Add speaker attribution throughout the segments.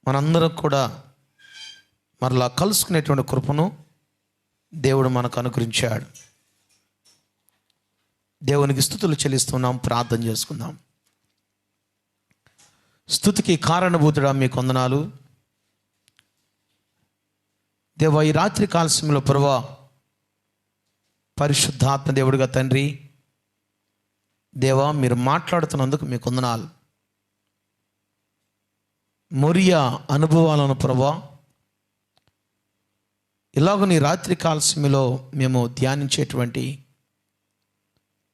Speaker 1: మనందరం కూడా మరలా కలుసుకునేటువంటి కృపను దేవుడు మనకు అనుగ్రహించాడు. దేవునికి స్తుతులు చెల్లిస్తున్నాం, ప్రార్థన చేసుకుందాం. స్తుతికి కారణభూతుడా మీకు వందనాలు దేవా. ఈ రాత్రి కాల సమయంలో ప్రభువా, పరిశుద్ధాత్మ దేవుడిగా తండ్రి దేవా, మీరు మాట్లాడుతున్నందుకు మీకు వందనాలు. మొరియా అనుభవాలను ప్రభువా, ఇలాగ నీ రాత్రి కాల సమయంలో మేము ధ్యానించేటువంటి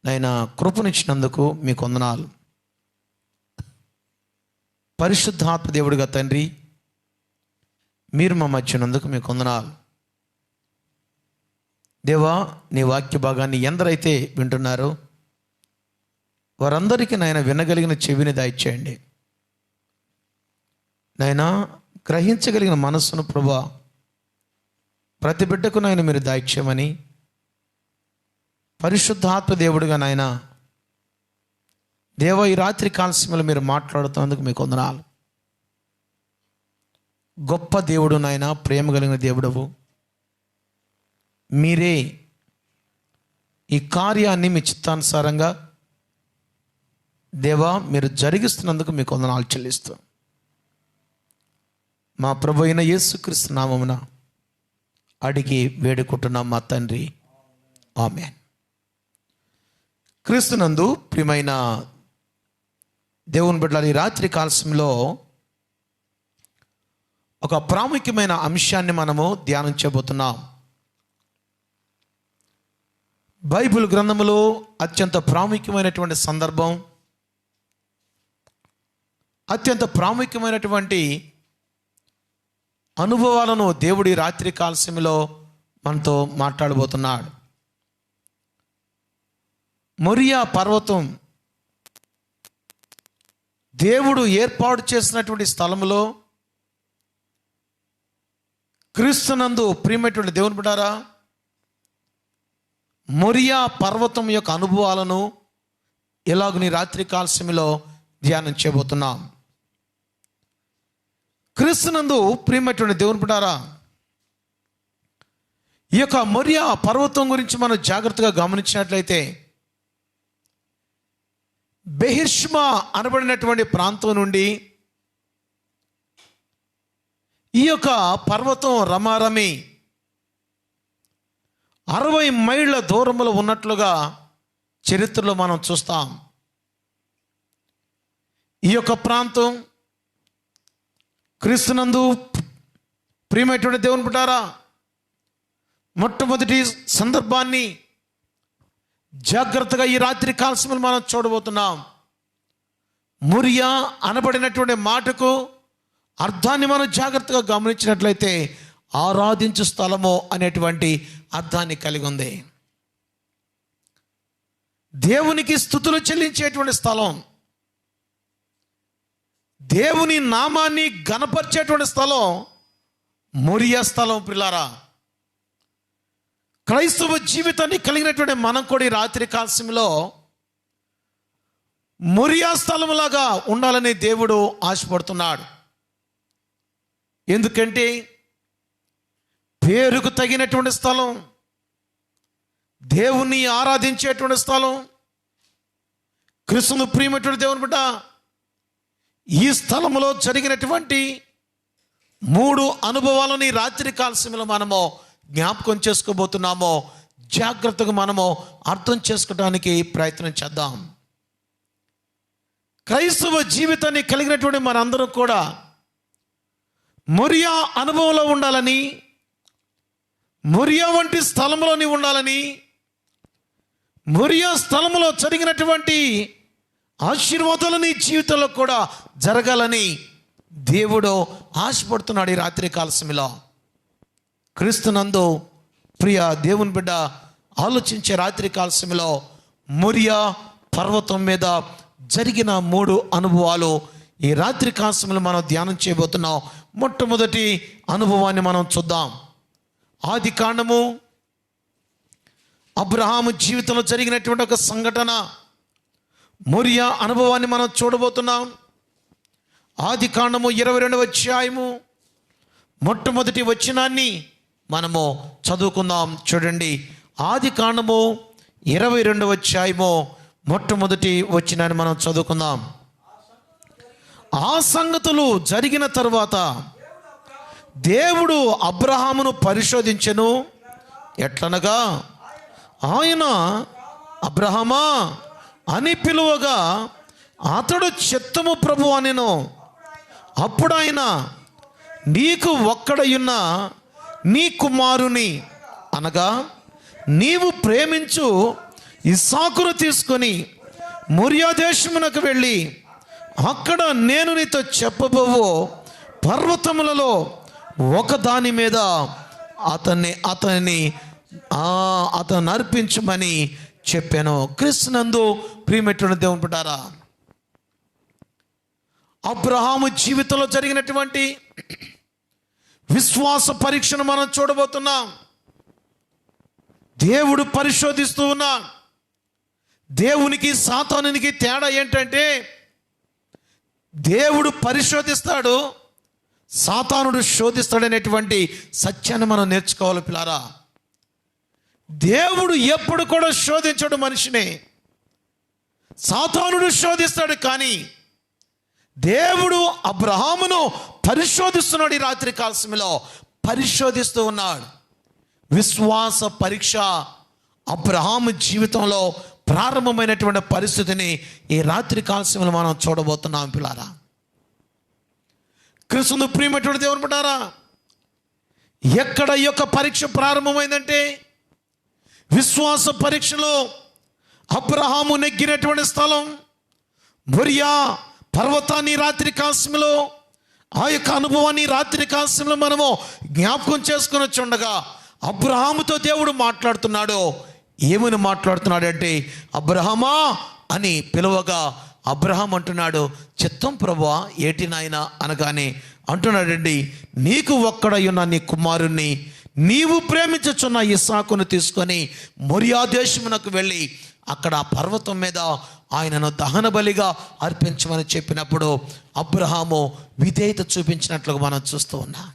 Speaker 1: నాయన కృపనిచ్చినందుకు మీకు వందనాలు. పరిశుద్ధాత్మ దేవుడిగా తండ్రి మీరు మా మధ్యనందుకు మీకు వందనాలు దేవా. నీ వాక్య భాగాన్ని ఎందరైతే వింటున్నారో వారందరికీ నాయన వినగలిగిన చెవిని దయచేయండి నాయనా. గ్రహించగలిగిన మనస్సును ప్రభువా ప్రతి బిడ్డకు నాయన మీరు దయచేయమని పరిశుద్ధాత్మ దేవుడిగా నాయన దేవ, ఈ రాత్రి కాల సమయంలో మీరు మాట్లాడుతున్నందుకు మీకు వందనాలు. గొప్ప దేవుడు నాయన, ప్రేమ కలిగిన దేవుడవు మీరే. ఈ కార్యాన్ని మీ చిత్తానుసారంగా దేవా మీరు జరిగిస్తున్నందుకు మీకు వందనాలు చెల్లిస్తూ మా ప్రభు అయిన యేసుక్రీస్తు నామమున అడిగి వేడుకుంటున్నాం మా తండ్రి, ఆమేన్. క్రీస్తునందు ప్రియమైన దేవుని బిడ్డలారా, ఈ రాత్రి కాలశంలో ఒక ప్రాముఖ్యమైన అంశాన్ని మనము ధ్యానం చేయబోతున్నాం. బైబిల్ గ్రంథములో అత్యంత ప్రాముఖ్యమైనటువంటి సందర్భం, అత్యంత ప్రాముఖ్యమైనటువంటి అనుభవాలను దేవుడి రాత్రి కాలశంలో మనతో మాట్లాడబోతున్నాడు. మొరియా పర్వతం దేవుడు ఏర్పాటు చేసినటువంటి స్థలంలో క్రీస్తునందు ప్రియమైనటువంటి దేవుని బిడ్డారా, మొరియా పర్వతం యొక్క అనుభవాలను ఇలాగ నీ రాత్రి కాలశంలో ధ్యానం చేయబోతున్నాం. క్రీస్తునందు ప్రియమైనటువంటి దేవుని బిడ్డారా, ఈ యొక్క మొరియా పర్వతం గురించి మనం జాగ్రత్తగా గమనించినట్లయితే బెహిర్ష్మా అనబడినటువంటి ప్రాంతం నుండి ఈ యొక్క పర్వతం రమారమి 60 మైళ్ళ దూరంలో ఉన్నట్లుగా చరిత్రలో మనం చూస్తాం. ఈ యొక్క ప్రాంతం క్రీస్తునందు ప్రియమైనటువంటి దేవుని బిడ్డారా, మొట్టమొదటి సందర్భాన్ని జాగ్రత్తగా ఈ రాత్రి కాలశంలో మనం చూడబోతున్నాం. మొరియా అనబడినటువంటి మాటకు అర్థాన్ని మనం జాగ్రత్తగా గమనించినట్లయితే ఆరాధించు స్థలము అనేటువంటి అర్థాన్ని కలిగి ఉంది. దేవునికి స్తుతులు చెల్లించేటువంటి స్థలం, దేవుని నామాన్ని ఘనపరిచేటువంటి స్థలం మొరియా స్థలం. ప్రియులారా, క్రైస్తవ జీవితాన్ని కలిగినటువంటి మనం కూడా ఈ రాత్రి కాలశంలో మొరియా స్థలంలాగా ఉండాలని దేవుడు ఆశపడుతున్నాడు. ఎందుకంటే పేరుకు తగినటువంటి స్థలం, దేవుణ్ణి ఆరాధించేటువంటి స్థలం, క్రీస్తును ప్రియమైనటువంటి దేవుని బిడ్డ, ఈ స్థలంలో జరిగినటువంటి 3 అనుభవాలని రాత్రి కాలశంలో మనము జ్ఞాపకం చేసుకోబోతున్నామో జాగ్రత్తగా మనము అర్థం చేసుకోవడానికి ప్రయత్నం చేద్దాం. క్రైస్తవ జీవితాన్ని కలిగినటువంటి మనందరం కూడా మొరియా అనుభవంలో ఉండాలని, మొరియా వంటి స్థలంలోని ఉండాలని, మొరియా స్థలంలో జరిగినటువంటి ఆశీర్వాదాలు నీ జీవితంలో కూడా జరగాలని దేవుడు ఆశపడుతున్నాడు. ఈ రాత్రి కాలశంలో క్రీస్తునందు ప్రియ దేవుని బిడ్డ ఆలోచించే రాత్రి కాలశంలో మొరియా పర్వతం మీద జరిగిన 3 అనుభవాలు ఈ రాత్రి కాలశంలో మనం ధ్యానం చేయబోతున్నాం. మొట్టమొదటి అనుభవాన్ని మనం చూద్దాం. ఆది కాండము అబ్రహాము జీవితంలో జరిగినటువంటి ఒక సంఘటన మొరియా అనుభవాన్ని మనం చూడబోతున్నాం. ఆదికాండము 22వ అధ్యాయము మొట్టమొదటి వచనాన్ని మనము చదువుకుందాం. చూడండి, ఆదికాండము 22వ అధ్యాయము మొట్టమొదటి వచనాన్ని మనం చదువుకుందాం. ఆ సంగతులు జరిగిన తరువాత దేవుడు అబ్రహామును పరిశోధించెను. ఎట్లనగా, ఆయన అబ్రహామా అని పిలువగా అతడు చిత్తము ప్రభు అనెను. అప్పుడు ఆయన, నీకు ఒక్కడయున్న నీ కుమారుని అనగా నీవు ప్రేమించు ఇస్సాకును తీసుకొని మొరియా దేశమునకు వెళ్ళి అక్కడ నేను నీతో చెప్పబోవు పర్వతములలో ఒకదాని మీద అతన్ని అర్పించమని చెప్పాను. క్రీస్తునందు ప్రియమైనటువంటి దేవుని బిడ్డలారా, అబ్రహాము జీవితంలో జరిగినటువంటి విశ్వాస పరీక్షను మనం చూడబోతున్నాం. దేవుడు పరిశోధిస్తూ ఉన్నా. దేవునికి సాతానునికి తేడా ఏంటంటే, దేవుడు పరిశోధిస్తాడు, సాతానుడు శోధిస్తాడనేటువంటి సత్యాన్ని మనం నేర్చుకోవాలి పిల్లారా. దేవుడు ఎప్పుడు కూడా శోధించడు మనిషిని, సాతానుడు శోధిస్తాడు. కానీ దేవుడు అబ్రహామును పరిశోధిస్తున్నాడు. ఈ రాత్రి కాల సమయంలో పరిశోధిస్తూ ఉన్నాడు. విశ్వాస పరీక్ష అబ్రహాము జీవితంలో ప్రారంభమైనటువంటి పరిస్థితిని ఈ రాత్రి కాల సమయంలో మనం చూడబోతున్నాం పిల్లారా. క్రీస్తునందు ప్రియమైనటువంటి దేవుని బిడ్డలారా, ఎక్కడ ఈ యొక్క పరీక్ష ప్రారంభమైందంటే, విశ్వాస పరీక్షలో అబ్రహాము నెగ్గినటువంటి స్థలం మొరియా పర్వతాన్ని రాత్రి కాలశంలో, ఆ యొక్క అనుభవాన్ని రాత్రి కాలశంలో మనము జ్ఞాపకం చేసుకుని చూడగా అబ్రహాముతో దేవుడు మాట్లాడుతున్నాడు. ఏమని మాట్లాడుతున్నాడు అంటే, అబ్రహామా అని పిలువగా అబ్రహాం అంటున్నాడు, చిత్తం ప్రభువా, ఏటి నాయనా అనగానే అంటున్నాడండి, నీకు ఒక్కడయ్యున్న నీ కుమారుణ్ణి నీవు ప్రేమించుచున్న ఇస్సాకును తీసుకొని మొరియా దేశమునకు వెళ్ళి అక్కడ ఆ పర్వతం మీద ఆయనను దహన బలిగా అర్పించమని చెప్పినప్పుడు అబ్రహాము విధేయత చూపించినట్లుగా మనం చూస్తూ ఉన్నాం.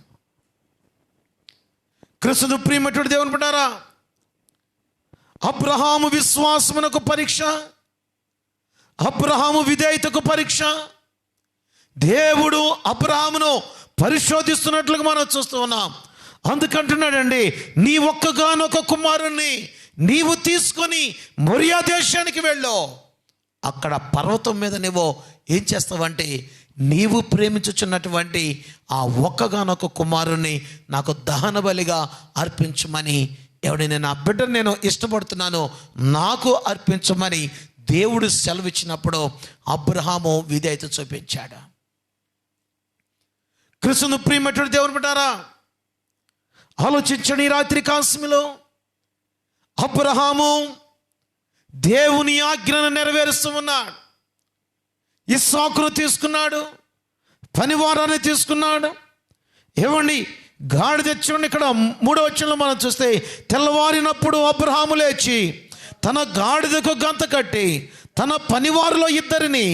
Speaker 1: క్రీస్తునందు ప్రియమైనటువంటి దేవుని బిడ్డలారా, అబ్రహాము విశ్వాసమునకు పరీక్ష, అబ్రహాము విధేయతకు పరీక్ష. దేవుడు అబ్రహామును పరిశోధిస్తున్నట్లుగా మనం చూస్తూ ఉన్నాం. అందుకంటున్నాడండి, నీ ఒక్కగానొక కుమారుణ్ణి నీవు తీసుకొని మొరియా దేశానికి వెళ్ళు. అక్కడ పర్వతం మీద నువ్వు ఏం చేస్తావంటే, నీవు ప్రేమించుచున్నటువంటి ఆ ఒక్కగానొక కుమారుణ్ణి నాకు దహన బలిగా అర్పించమని, ఎవడైనా నా బిడ్డను నేను ఇష్టపడుతున్నాను నాకు అర్పించమని దేవుడు సెలవిచ్చినప్పుడు అబ్రహాము విధేయత చూపించాడు. క్రీస్తును ప్రియమైనటువంటి దేవుని బిడ్డలారా, ఆలోచించండి. రాత్రి కాలశంలో అబ్రహాము దేవుని ఆజ్ఞను నెరవేరుస్తూ ఉన్నాడు. ఇస్సాకును తీసుకున్నాడు, పనివారాన్ని తీసుకున్నాడు. ఏమండి, గాడిద చూడండి, ఇక్కడ 3వ వచనంలో మనం చూస్తే, తెల్లవారినప్పుడు అబ్రహాము లేచి తన గాడిదకు గంత కట్టి తన పనివారిలో 2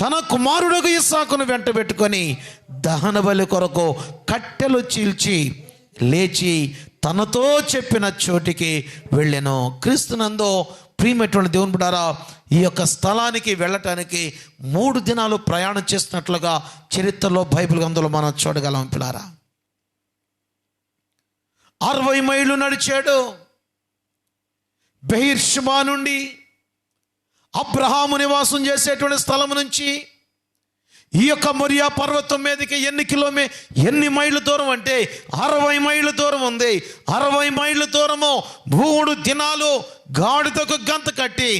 Speaker 1: తన కుమారుడుకు ఇస్సాకును వెంట పెట్టుకొని దహన బలి కొరకు కట్టెలు చీల్చి లేచి తనతో చెప్పిన చోటికి వెళ్ళెను. క్రీస్తునందు ప్రియమైనటువంటి దేవుని బిడ్డలారా, ఈ యొక్క స్థలానికి వెళ్ళటానికి 3 దినాలు ప్రయాణం చేస్తున్నట్లుగా చరిత్రలో బైబిల్ గ్రంథంలో మనం చూడగలం పిల్లారా. 60 మైళ్ళు నడిచాడు. బెయిర్షెబా నుండి అబ్రహాము నివాసం చేసేటువంటి స్థలం నుంచి ఈ యొక్క మొరియా పర్వతం మీదకి ఎన్ని మైళ్ళ దూరం అంటే 60 మైళ్ళ దూరం ఉంది. 60 మైళ్ళ దూరము 3 దినాలు గాడిదకు గంత కట్టి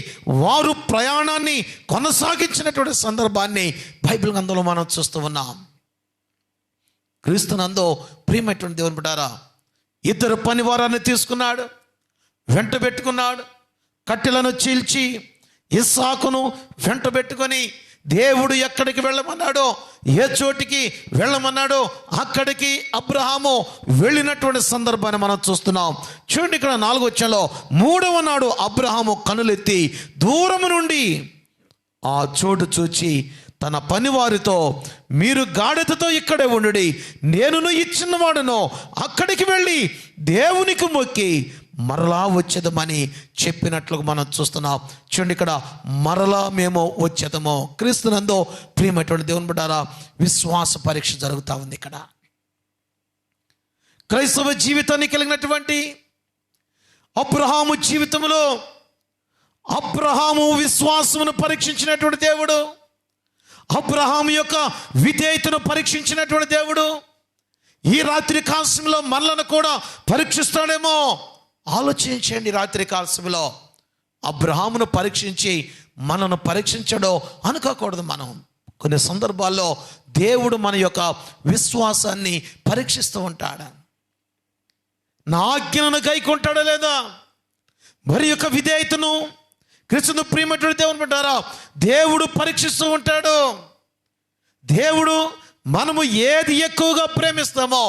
Speaker 1: వారు ప్రయాణాన్ని కొనసాగించినటువంటి సందర్భాన్ని బైబిల్ గ్రంథంలో మనం చూస్తూ ఉన్నాం. క్రీస్తునందు ప్రియమైనటువంటి దేవుని బిడ్డలారా, 2 పనివారాన్ని తీసుకున్నాడు, వెంట పెట్టుకున్నాడు. కట్టెలను చీల్చి ఇస్సాకును వెంట పెట్టుకొని దేవుడు ఎక్కడికి వెళ్ళమన్నాడో, ఏ చోటికి వెళ్ళమన్నాడో అక్కడికి అబ్రహాము వెళ్ళినటువంటి సందర్భాన్ని మనం చూస్తున్నాం. చూడండి, ఇక్కడ 4వ వచనంలో 3వ నాడు అబ్రహాము కనులెత్తి దూరము నుండి ఆ చోటు చూచి తన పనివారితో, మీరు గాడిదతో ఇక్కడే ఉండుడి, నేనును ఇచ్చిన వాడును అక్కడికి వెళ్ళి దేవునికి మొక్కి మరలా వచ్చేదమని చెప్పినట్లుగా మనం చూస్తున్నాం. చూడండి, ఇక్కడ మరలా మేము వచ్చేదము. క్రీస్తునందు ప్రియమైనటువంటి దేవుని బిడ్డలారా, విశ్వాస పరీక్ష జరుగుతూ ఉంది. ఇక్కడ క్రైస్తవ జీవితాన్ని కలిగినటువంటి అబ్రహాము జీవితంలో అబ్రహాము విశ్వాసమును పరీక్షించినటువంటి దేవుడు, అబ్రహాము యొక్క విధేయతను పరీక్షించినటువంటి దేవుడు ఈ రాత్రి కాలశంలో మనలను కూడా పరీక్షిస్తాడేమో. ఆలోచించండి, రాత్రి కాలశంలో అబ్రహామును పరీక్షించి మనను పరీక్షించడో అనుకోకూడదు. మనం కొన్ని సందర్భాల్లో దేవుడు మన యొక్క విశ్వాసాన్ని పరీక్షిస్తూ ఉంటాడు. నా ఆజ్ఞను గైకొంటాడా లేదా, మరి యొక్క విధేయతను క్రీస్తును ప్రియమైనటువంటి దేవుని బిడ్డలారా దేవుడు పరీక్షిస్తూ ఉంటాడు. దేవుడు మనము ఏది ఎక్కువగా ప్రేమిస్తామో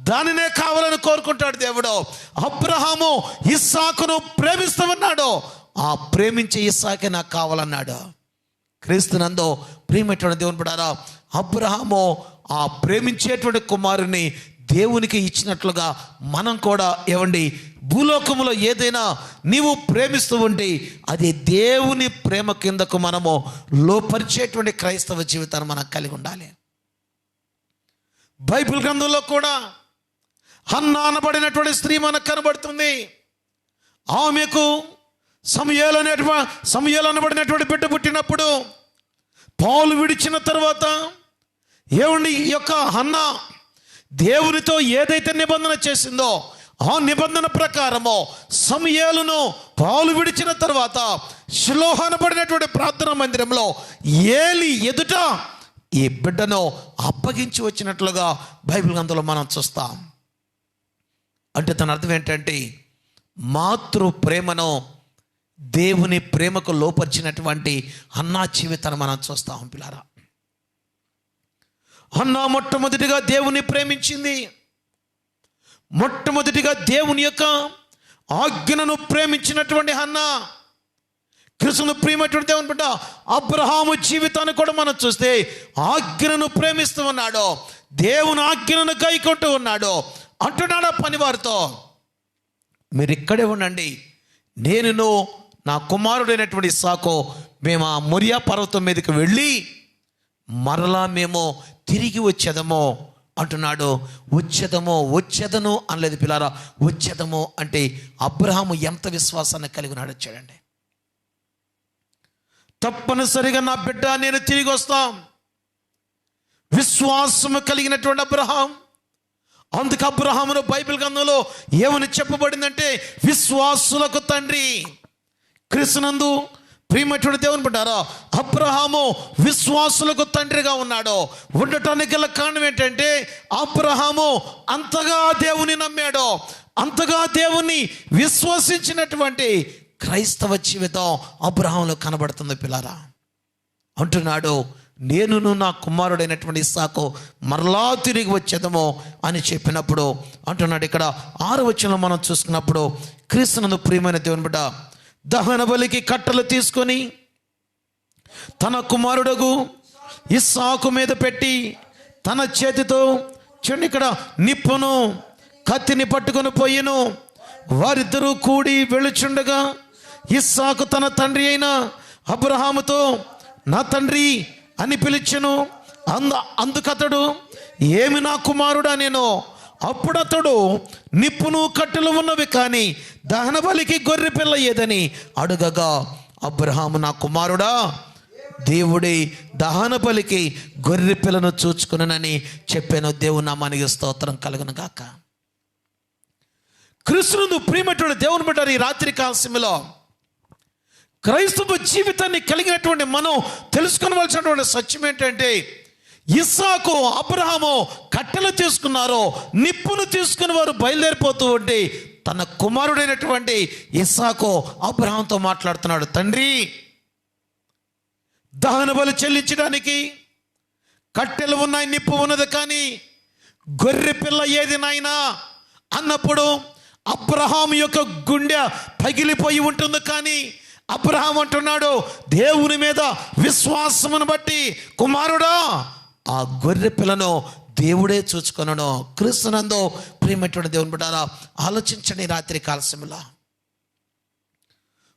Speaker 1: దానినే కావాలని కోరుకుంటాడు దేవుడు. అబ్రహాము ఇస్సాకును ప్రేమిస్తామన్నాడు, ఆ ప్రేమించే ఇస్సాకే నాకు కావాలన్నాడు. క్రీస్తునందు ప్రియమైనటువంటి దేవుని బిడ్డలారా అబ్రహాము ఆ ప్రేమించేటువంటి కుమారుని దేవునికి ఇచ్చినట్లుగా మనం కూడా ఏమండి భూలోకములో ఏదైనా నీవు ప్రేమిస్తూ ఉంటే అది దేవుని ప్రేమ కిందకు మనము లోపరిచేటువంటి క్రైస్తవ జీవితాన్ని మనం కలిగి ఉండాలి. బైబిల్ గ్రంథంలో కూడా హన్నా అనబడినటువంటి స్త్రీ మనకు కనబడుతుంది. ఆమెకు సమూయేలు అనబడినటువంటి బిడ్డ పుట్టినప్పుడు పాలు విడిచిన తర్వాత ఏమండి ఈ యొక్క హన్నా దేవునితో ఏదైతే నిబంధన చేసిందో ఆ నిబంధన ప్రకారము సమూయేలును పాలు విడిచిన తర్వాత షిలోహు అనబడినటువంటి ప్రార్థనా మందిరంలో ఏలి ఎదుట ఈ బిడ్డను అప్పగించి వచ్చినట్లుగా బైబిల్ గ్రంథంలో మనం చూస్తాం. అంటే తన అర్థం ఏంటంటే మాతృ ప్రేమను దేవుని ప్రేమకు లోపరిచినటువంటి హన్నా జీవితాన్ని మనం చూస్తాం. పిల్లారా, హన్నా మొట్టమొదటిగా దేవుని ప్రేమించింది. మొట్టమొదటిగా దేవుని యొక్క ఆజ్ఞను ప్రేమించినటువంటి హన్నా. క్రీస్తును ప్రియమైనటువంటి దేవుని బిడ్డ అబ్రహాము జీవితాన్ని కూడా మనం చూస్తే ఆజ్ఞను ప్రేమిస్తూ ఉన్నాడు, దేవుని ఆజ్ఞను గైకొంటూ ఉన్నాడు. అంటున్నాడు పనివారితో, మీరు ఇక్కడే ఉండండి, నేను నా కుమారుడైనటువంటి ఇస్సాకు మేము ఆ మొరియా పర్వతం మీదకి వెళ్ళి మరలా మేము తిరిగి వచ్చేదము అంటున్నాడు. వచ్చేదను అనలేదు పిల్లారా, వచ్చేదము అంటే అబ్రహాము ఎంత విశ్వాసాన్ని కలిగి ఉన్నాడో చూడండి. తప్పనిసరిగా నా బిడ్డ నేను తిరిగి వస్తాం, విశ్వాసము కలిగినటువంటి అబ్రహాం. అందుకు అబ్రహామును బైబిల్ గ్రంథంలో ఏమని చెప్పబడిందంటే విశ్వాసులకు తండ్రి. క్రీస్తునందు ప్రియమైనటువంటి దేవుని బిడ్డలారా అబ్రహాము విశ్వాసులకు తండ్రిగా ఉన్నాడు. ఉండటానికి గల కారణం ఏంటంటే అబ్రహాము అంతగా దేవుని నమ్మాడు, అంతగా దేవుని విశ్వసించినటువంటి క్రైస్తవ జీవితం అబ్రహాములో కనబడుతుంది. పిల్లారా, అంటున్నాడు నేనును నా కుమారుడైనటువంటి ఇస్సాకు మరలా తిరిగి వచ్చేదము అని చెప్పినప్పుడు అంటున్నాడు. ఇక్కడ 6వ వచనంలో మనం చూసుకున్నప్పుడు క్రీస్తునందు ప్రియమైన దేవుని బిడ్డ దహన బలికి కట్టెలు తీసుకొని తన కుమారుడగు ఇస్సాకు మీద పెట్టి తన చేతితో చూడండి ఇక్కడ నిప్పును కత్తిని పట్టుకొని పోయెను. వారిద్దరూ కూడి వెళుచుండగా ఇస్సాకు తన తండ్రి అయిన అబ్రహాముతో నా తండ్రి అని పిలిచెను. అందుకతడు ఏమి నా కుమారుడా నేను. అప్పుడు అతడు నిప్పును కట్టెలు ఉన్నవి కానీ దహన బలికి గొర్రె పిల్ల ఏదని అడుగగా అబ్రహాము నా కుమారుడా దేవుడి దహన బలికి గొర్రె పిల్లను చూచుకునని చెప్పాను. దేవుని నామానికి స్తోత్రం కలుగును గాక. క్రీస్తునందు ప్రియమైనటువంటి దేవుని బిడ్డ ఈ రాత్రి కాలశంలో క్రైస్తవ జీవితాన్ని కలిగినటువంటి మనం తెలుసుకోవలసినటువంటి సత్యం ఏంటంటే ఇస్సాకు అబ్రహాము కట్టెలు తీసుకున్నారు, నిప్పును తీసుకుని వారు బయలుదేరిపోతూ ఉంటే తన కుమారుడైనటువంటి ఇస్సాకు అబ్రహాంతో మాట్లాడుతున్నాడు, తండ్రి దహన బలి చెల్లించడానికి కట్టెలు ఉన్నాయి, నిప్పు ఉన్నది, కానీ గొర్రె పిల్ల ఏది నాయనా అన్నప్పుడు అబ్రహాము యొక్క గుండె పగిలిపోయి ఉంటుంది. కానీ అబ్రహాం అంటున్నాడు, దేవుని మీద విశ్వాసమును బట్టి కుమారుడా ఆ గొర్రె పిల్లను దేవుడే చూచుకొనను. క్రీస్తునందు ప్రియమైనటువంటి దేవుని బిడ్డలారా, ఆలోచించండి. రాత్రి కాల సమయంలో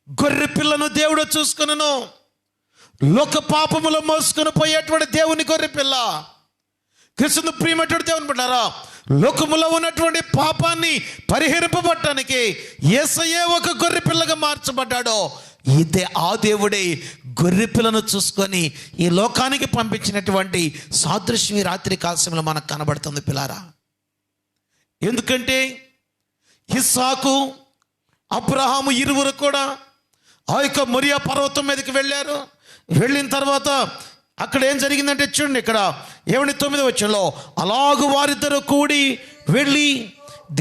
Speaker 1: గొర్రె పిల్లను దేవుడు చూసుకొనను. లోక పాపములో మోసుకొని పోయేటువంటి దేవుని గొర్రె పిల్ల. క్రీస్తును ప్రియమైనటువంటి దేవుని బిడ్డలారా, లోకములో ఉన్నటువంటి పాపాన్ని పరిహరింపబడటానికి యేసయ్యే ఒక గొర్రె పిల్లగా మార్చబడ్డాడు. ఇదే ఆ దేవుడే గొర్రె పిల్లను చూసుకొని ఈ లోకానికి పంపించినటువంటి సాదృశ్యం ఈ రాత్రి కాలశంలో మనకు కనబడుతుంది పిల్లారా. ఎందుకంటే ఇస్సాకు, అబ్రహాము ఇరువురు కూడా ఆ యొక్క మొరియా పర్వతం మీదకి వెళ్ళారు. వెళ్ళిన తర్వాత అక్కడ ఏం జరిగిందంటే చూడండి, ఇక్కడ 9వ వచనంలో, అలాగూ వారిద్దరూ కూడి వెళ్ళి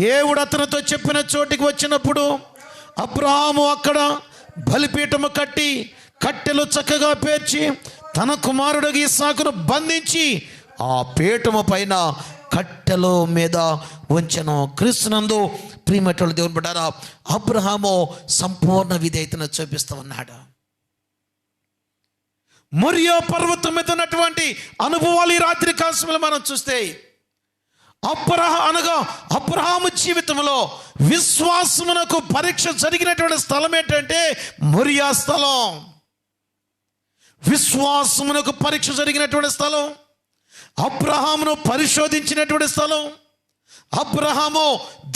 Speaker 1: దేవుడు అతనితో చెప్పిన చోటికి వచ్చినప్పుడు అబ్రహాము అక్కడ బలిపీఠము కట్టి కట్టెలు చక్కగా పేర్చి తన కుమారుడు ఇస్సాకును బంధించి ఆ పీఠము పైన కట్టెల మీద ఉంచెను. క్రీస్తునందు ప్రియమైనటువంటి దేవుని బిడ్డలారా, అబ్రహాము సంపూర్ణ విధేయతను చూపిస్తూ ఉన్నాడు. మొరియా పర్వతం మీద ఉన్నటువంటి అనుభవాలు ఈ రాత్రి కాలశంలో మనం చూస్తే అబ్రహాము జీవితంలో విశ్వాసమునకు పరీక్ష జరిగినటువంటి స్థలం ఏంటంటే మొరియా స్థలం. విశ్వాసమునకు పరీక్ష జరిగినటువంటి స్థలం, అబ్రహామును పరిశోధించినటువంటి స్థలం, అబ్రహాము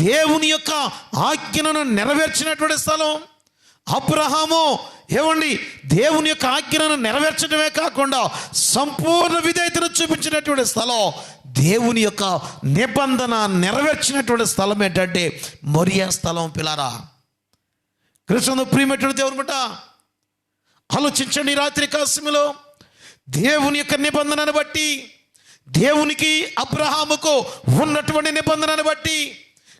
Speaker 1: దేవుని యొక్క ఆజ్ఞను నెరవేర్చినటువంటి స్థలం, అబ్రహాము దేవుని యొక్క ఆజ్ఞను నెరవేర్చడమే కాకుండా సంపూర్ణ విధేయతను చూపించినటువంటి స్థలం, దేవుని యొక్క నిబంధన నెరవేర్చినటువంటి స్థలం ఏంటంటే మొరియా స్థలం. పిల్లారా, కృష్ణుడు ప్రియమైనటువంటి దేవుని బిడ్డ, ఆలోచించండి. రాత్రి కాలశంలో దేవుని యొక్క నిబంధనను బట్టి, దేవునికి అబ్రహాముకు ఉన్నటువంటి నిబంధనను బట్టి,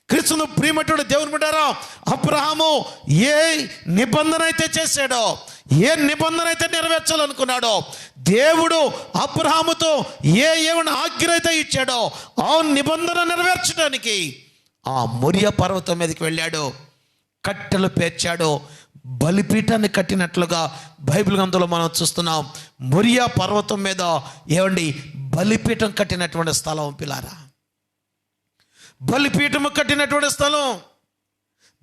Speaker 1: క్రీస్తును ప్రియమైనటువంటి దేవుని బిడ్డలారా, అబ్రహాము ఏ నిబంధన అయితే చేశాడో, ఏ నిబంధన అయితే నెరవేర్చాలనుకున్నాడో, దేవుడు అబ్రహాముతో ఏమైనా ఆజ్ఞ అయితే ఇచ్చాడో ఆ నిబంధన నెరవేర్చడానికి ఆ మొరియా పర్వతం మీదకి వెళ్ళాడు. కట్టెలు పేర్చాడు, బలిపీఠాన్ని కట్టినట్లుగా బైబిల్ గ్రంథంలో మనం చూస్తున్నాం. మొరియా పర్వతం మీద బలిపీఠం కట్టినటువంటి స్థలం పిల్లారా. బలిపీఠము కట్టినటువంటి స్థలం.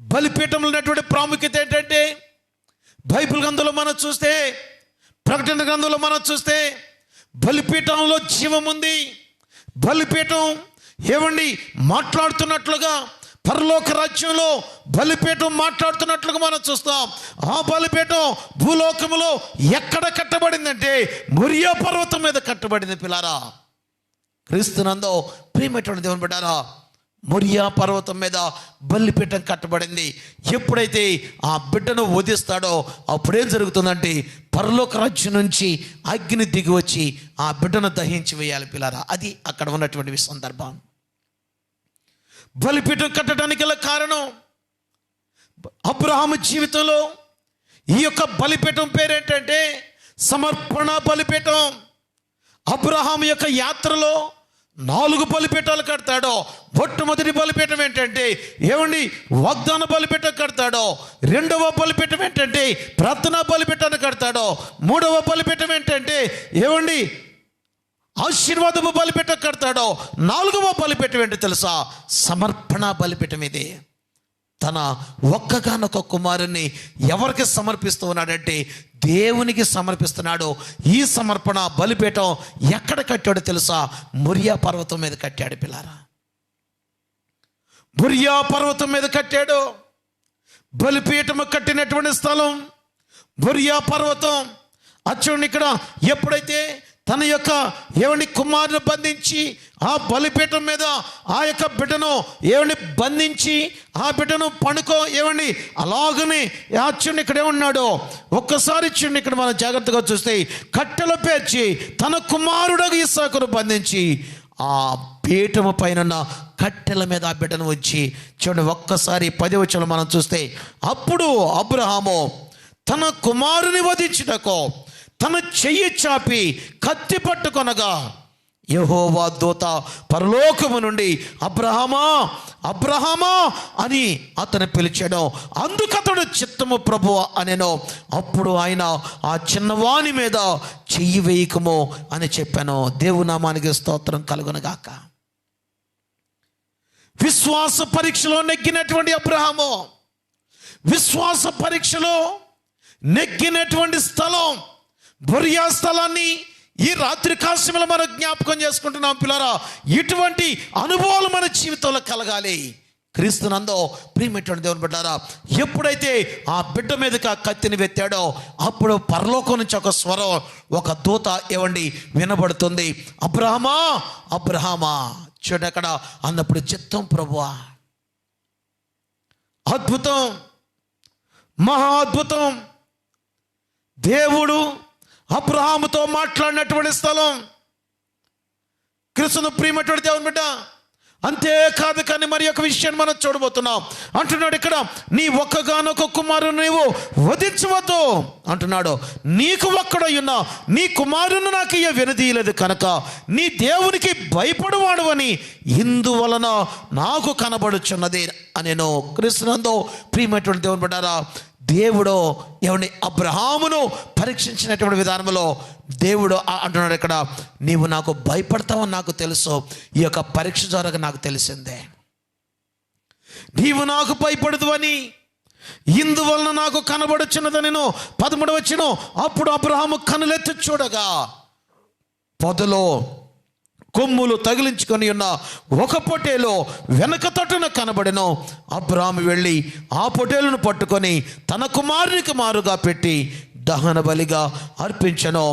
Speaker 1: బలిపీఠంలో ఉన్నటువంటి ప్రాముఖ్యత ఏంటంటే బైబిల్ గ్రంథంలో మనం చూస్తే, ప్రకటన గ్రంథంలో మనం చూస్తే బలిపీఠంలో జీవం ఉంది. బలిపీఠం మాట్లాడుతున్నట్లుగా, పరలోక రాజ్యంలో బలిపీఠం మాట్లాడుతున్నట్లుగా మనం చూస్తాం. ఆ బలిపీఠం భూలోకములో ఎక్కడ కట్టబడిందంటే మొరియా పర్వతం మీద కట్టబడింది పిల్లారా. క్రీస్తునందు ప్రియమైనటువంటి దేవుని బిడ్డలారా, మొరియా పర్వతం మీద బలిపీఠం కట్టబడింది. ఎప్పుడైతే ఆ బిడ్డను వధిస్తాడో అప్పుడేం జరుగుతుందంటే పరలోక రాజ్యం నుంచి అగ్ని దిగి వచ్చి ఆ బిడ్డను దహించి వేయాలి పిల్లారా. అది అక్కడ ఉన్నటువంటి సందర్భం. బలిపీఠం కట్టడానికి గల కారణం, అబ్రహాము జీవితంలో ఈ యొక్క బలిపీఠం పేరేంటంటే సమర్పణ బలిపీఠం. అబ్రహాము యొక్క యాత్రలో 4 బలిపీఠాలు కడతాడో. మొట్టమొదటి బలిపీఠం ఏంటంటే వాగ్దాన బలిపీఠం కడతాడో. 2వ బలిపీఠం ఏంటంటే ప్రార్థనా బలిపీఠాన్ని కడతాడో. 3వ బలిపీఠం ఏంటంటే ఆశీర్వాదము బలిపీఠం కడతాడో. 4వ బలిపీఠం ఏంటో తెలుసా? సమర్పణ బలిపీఠం. ఇది తన ఒక్కగానొక్క కుమారుణ్ణి ఎవరికి సమర్పిస్తూ ఉన్నాడంటే దేవునికి సమర్పిస్తున్నాడు. ఈ సమర్పణ బలిపీఠం ఎక్కడ కట్టాడో తెలుసా? మొరియా పర్వతం మీద కట్టాడు పిల్లారా. మొరియా పర్వతం మీద కట్టాడు. బలిపీఠము కట్టినటువంటి స్థలం మొరియా పర్వతం. అచ్చండి, ఇక్కడ ఎప్పుడైతే తన యొక్క కుమారుని బంధించి ఆ బలిపీఠం మీద ఆ యొక్క బిడ్డను బంధించి ఆ బిడ్డను పడుకో అలాగనే చూడండి ఇక్కడ ఏమన్నాడు ఒక్కసారి చూడండి. ఇక్కడ మనం జాగ్రత్తగా చూస్తే కట్టెలు పేర్చి తన కుమారుడు ఇస్సాకును బంధించి ఆ పీఠము పైన కట్టెల మీద ఆ బిడ్డను వచ్చి చూడండి. ఒక్కసారి 10వ వచనం మనం చూస్తే, అప్పుడు అబ్రహాము తన కుమారుని వధించుటకు తన చెయ్యి చాపి కత్తి పట్టుకొనగా యెహోవా దూత పరలోకము నుండి అబ్రహామా అబ్రహామా అని అతను పిలిచాడు. అందుకతడు చిత్తము ప్రభువా అనెను. అప్పుడు ఆయన ఆ చిన్నవాని మీద చెయ్యి వేయకము అని చెప్పాను. దేవునామానికి స్తోత్రం కలుగునుగాక. విశ్వాస పరీక్షలో నెగ్గినటువంటి అబ్రహాము, విశ్వాస పరీక్షలో నెగ్గినటువంటి స్థలం బొరియా స్థలాన్ని ఈ రాత్రి కాశ్యములు మనం జ్ఞాపకం చేసుకుంటున్నాం. పిల్లరా, ఇటువంటి అనుభవాలు మన జీవితంలో కలగాలి. క్రీస్తునందో ప్రియమైనటువంటి దేవుని బిడ్డారా, ఎప్పుడైతే ఆ బిడ్డ మీదకి ఆ కత్తిని వెత్తాడో అప్పుడు పరలోకం నుంచి ఒక స్వరం, ఒక దూత వినబడుతుంది. అబ్రహామా అబ్రహామా. చూడక్కడ అన్నప్పుడు చిత్తం ప్రభువా. అద్భుతం, మహా అద్భుతం. దేవుడు అబ్రహాముతో మాట్లాడినటువంటి స్థలం. క్రీస్తును ప్రియమైనటువంటి దేవుని బిడ్డ, అంతేకాదు కానీ మరి ఒక విషయాన్ని మనం చూడబోతున్నాం. అంటున్నాడు ఇక్కడ, నీ ఒక్కగానొక్క కుమారుని నీవు వధించవద్దు అంటున్నాడు. నీకు ఒక్కడయ్యున్నా నీ కుమారుని నాకు ఇయ్య వినదీయలేదు కనుక నీ దేవునికి భయపడువాడు అని ఇందువలన నాకు కనబడుచున్నది అనేను. క్రీస్తునందు ప్రియమైనటువంటి దేవుని బిడ్డారా, దేవుడు అబ్రహామును పరీక్షించినటువంటి విధానంలో దేవుడు అంటున్నాడు ఇక్కడ, నీవు నాకు భయపడతావని నాకు తెలుసు. ఈ యొక్క పరీక్ష ద్వారా నాకు తెలిసిందే. నీవు నాకు భయపడదు అని ఇందువలన నాకు కనబడుచున్నదని నేను 13వ వచనం. అప్పుడు అబ్రహాము కనులెత్తి చూడగా పొదలో కొమ్ములు తగిలించుకొని ఉన్న ఒక పొట్టేలు వెనక తట్టున కనబడెను. అబ్రహాము వెళ్ళి ఆ పొట్టేలును పట్టుకొని తన కుమారునికి మారుగా పెట్టి దహన బలిగా అర్పించెను.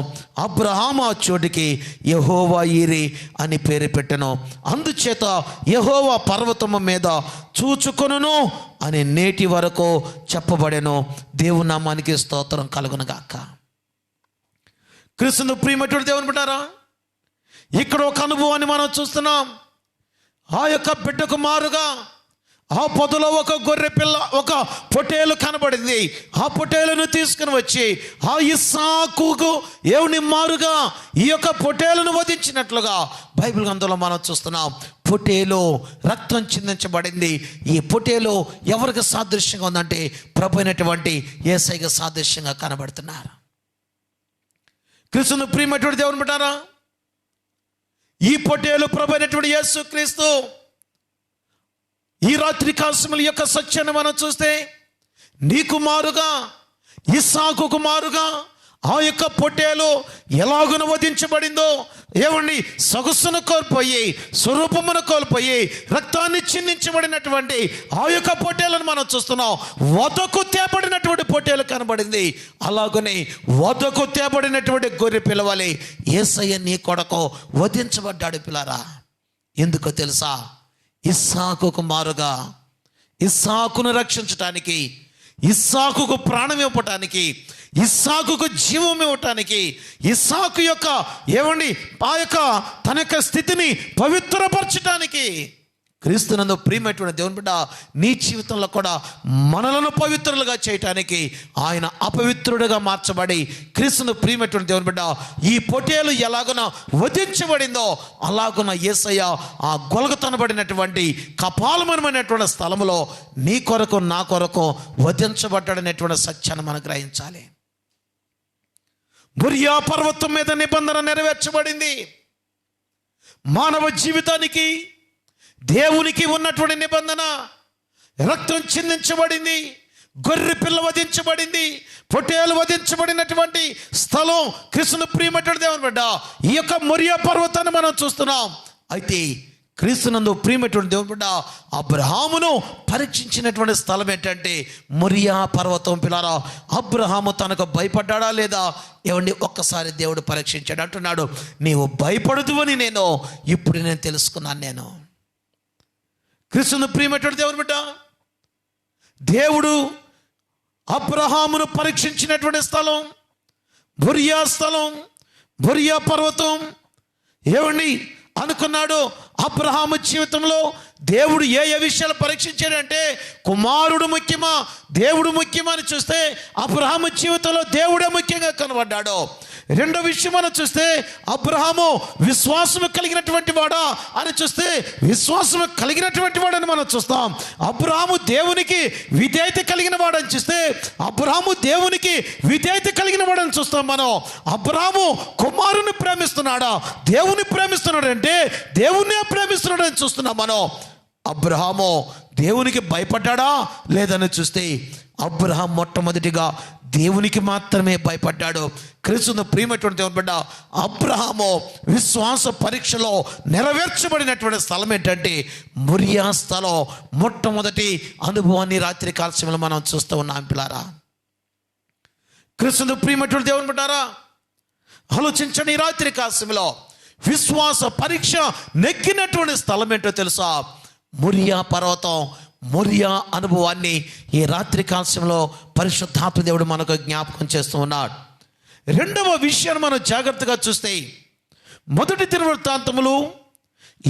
Speaker 1: అబ్రహాము ఆ చోటికి యెహోవా ఈరి అని పేరు పెట్టెను. అందుచేత యెహోవా పర్వతము మీద చూచుకొనును అని నేటి వరకు చెప్పబడెను. దేవుని నామానికి స్తోత్రం కలుగునుగాక. క్రీస్తును ప్రియమైనటువంటి దేవుని బిడ్డారా, ఇక్కడ ఒక అనుభవాన్ని మనం చూస్తున్నాం. ఆ యొక్క బిడ్డకు మారుగా ఆ పొదలో ఒక గొర్రె పిల్ల, ఒక పొట్టేలు కనబడింది. ఆ పొట్టేలును తీసుకుని వచ్చి ఆ ఇస్సాకుకు మారుగా ఈ యొక్క పొట్టేలును వధించినట్లుగా బైబిల్ గ్రంథంలో మనం చూస్తున్నాం. పొట్టేలు రక్తం చిందించబడింది. ఈ పొట్టేలు ఎవరికి సాదృశ్యంగా ఉందంటే ప్రభు అయినటువంటి యేసయ్యకు సాదృశ్యంగా కనబడుతున్నారు. క్రీస్తును ప్రియమైనటువంటి దేవుని బిడ్డారా, ఈ పొట్టేలు ప్రభు అయినటువంటి యేసు క్రీస్తు. ఈ రాత్రి కాలముల యొక్క సత్యాన్ని మనం చూస్తే నీకు మారుగా ఇస్సాకుకు మారుగా ఆ యొక్క పొట్టేలు ఎలాగున వధించబడిందో, సొగసును కోల్పోయి స్వరూపమును కోల్పోయి రక్తాన్ని చిందించబడినటువంటి ఆ యొక్క పొట్టేలను మనం చూస్తున్నాం. వధకు తేబడినటువంటి పొట్టేలు కనబడింది. అలాగనే వధకు తేబడినటువంటి గొర్రె పిల్లవాలి యేసయ్య నీ కొరకు వధించబడ్డాడు. పిల్లారా, ఎందుకో తెలుసా? ఇస్సాకుకు మారుగా ఇస్సాకును రక్షించటానికి, ఇస్సాకుకు ప్రాణం ఇవ్వటానికి, ఇస్సాకుకు జీవం ఇవ్వటానికి, ఇస్సాకు యొక్క ఆ యొక్క తన యొక్క స్థితిని పవిత్రపరచటానికి క్రీస్తునందు ప్రియమైనటువంటి దేవుని బిడ్డ, నీ జీవితంలో కూడా మనలను పవిత్రులుగా చేయటానికి ఆయన అపవిత్రుడిగా మార్చబడి క్రీస్తును ప్రియమైనటువంటి దేవుని బిడ్డ ఈ పొట్టేలు ఎలాగున వధించబడిందో అలాగున యేసయ్య ఆ గొలగతనబడినటువంటి కపాలమనమైనటువంటి స్థలములో నీ కొరకు నా కొరకు వధించబడ్డాడనేటువంటి సత్యాన్ని మనం గ్రహించాలి. బొరియా పర్వతం మీద నిబంధన నెరవేర్చబడింది. మానవ జీవితానికి దేవునికి ఉన్నటువంటి నిబంధన రక్తం చిందించబడింది, గొర్రె పిల్ల వధించబడింది, పొట్టేలు వధించబడినటువంటి స్థలం క్రీస్తును ప్రియమైనటువంటి దేవుని బిడ్డ ఈ యొక్క మొరియా పర్వతాన్ని మనం చూస్తున్నాం. అయితే క్రీస్తునందు ప్రియమైనటువంటి దేవుని బిడ్డ అబ్రహామును పరీక్షించినటువంటి స్థలం ఏంటంటే మొరియా పర్వతం. పిల్లారా, అబ్రహాము తనకు భయపడ్డా లేదా? ఒక్కసారి దేవుడు పరీక్షించాడు. అంటున్నాడు, నీవు భయపడదు అని ఇప్పుడు నేను తెలుసుకున్నాను. నేను క్రీస్తును ప్రియమైనటువంటి దేవుని బిడ్డ, దేవుడు అబ్రహామును పరీక్షించినటువంటి స్థలం మొరియా స్థలం, మొరియా పర్వతం. అనుకున్నాడు అబ్రహాము జీవితంలో దేవుడు ఏ విషయాలు పరీక్షించాడంటే కుమారుడు ముఖ్యమా దేవుడు ముఖ్యమా అని చూస్తే అబ్రహాము జీవితంలో దేవుడే ముఖ్యంగా కనబడ్డాడు. రెండో విషయం మనం చూస్తే అబ్రహాము విశ్వాసము కలిగినటువంటి వాడా అని చూస్తే విశ్వాసము కలిగినటువంటి వాడని మనం చూస్తాం. అబ్రహాము దేవునికి విధేయత కలిగిన వాడని చూస్తే అబ్రహాము దేవునికి విధేయత కలిగిన వాడని చూస్తాం. మనం అబ్రహాము కుమారుని ప్రేమిస్తున్నాడా, దేవుని ప్రేమిస్తున్నాడు అంటే దేవుణ్ణి ప్రేమిస్తున్నాడని చూస్తున్నాం. మనం అబ్రహాము దేవునికి భయపడ్డాడా లేదని చూస్తే అబ్రహాం మొట్టమొదటిగా దేవునికి మాత్రమే భయపడ్డాడు. క్రీస్తును ప్రియమైనటువంటి దేవుని బిడ్డ, అబ్రహాము విశ్వాస పరీక్షలో నెరవేర్చబడినటువంటి స్థలం ఏంటంటే మొరియా స్థలం. మొట్టమొదటి అనుభవాన్ని రాత్రి కాల సమయంలో మనం చూస్తూ ఉన్నాం. పిల్లారా, క్రీస్తును ప్రియమైనటువంటి దేవుని బిడ్డారా, ఆలోచించండి. ఈ రాత్రి కాల సమయంలో విశ్వాస పరీక్ష నెగ్గినటువంటి స్థలం ఏంటో తెలుసా? మొరియా పర్వతం. మొరియా అనుభవాన్ని ఈ రాత్రి కాలంలో పరిశుద్ధాత్మ దేవుడు మనకు జ్ఞాపకం చేస్తూ ఉన్నాడు. రెండవ విషయాన్ని మనం జాగ్రత్తగా చూస్తే మొదటి దినవృత్తాంతములు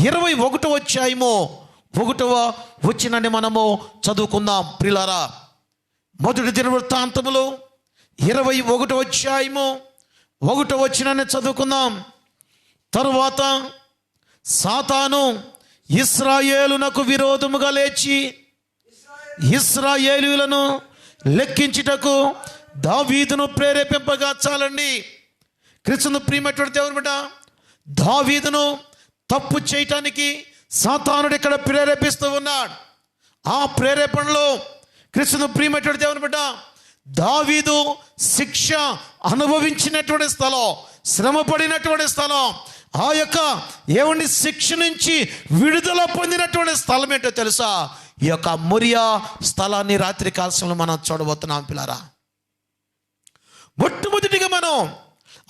Speaker 1: 21వ అధ్యాయము 1వ వచనాన్ని మనము చదువుకుందాం. ప్రియులారా, మొదటి దినవృత్తాంతములు 21వ అధ్యాయము 1వ వచనాన్ని చదువుకుందాం. తరువాత సాతాను ఇశ్రాయేలునకు విరోధముగా లేచి ఇశ్రాయేలీయులను లెక్కించుటకు దావీదును ప్రేరేపింపగా. చాలండి, క్రీస్తును ప్రియమైనటువంటి దేవుని బిడ్డ, దావీదును తప్పు చేయటానికి సాతానుడు ఇక్కడ ప్రేరేపిస్తూ ఉన్నాడు. ఆ ప్రేరేపణలో క్రీస్తును ప్రియమైనటువంటి దేవుని బిడ్డ, దావీదు శిక్ష అనుభవించినటువంటి స్థలం, శ్రమ పడినటువంటి స్థలం, ఆ యొక్క శిక్ష నుంచి విడుదల పొందినటువంటి స్థలం ఏంటో తెలుసా? ఈ యొక్క మొరియా స్థలాన్ని రాత్రి కాలంలో మనం చూడబోతున్నాం. పిల్లారా, మొట్టమొదటిగా మనం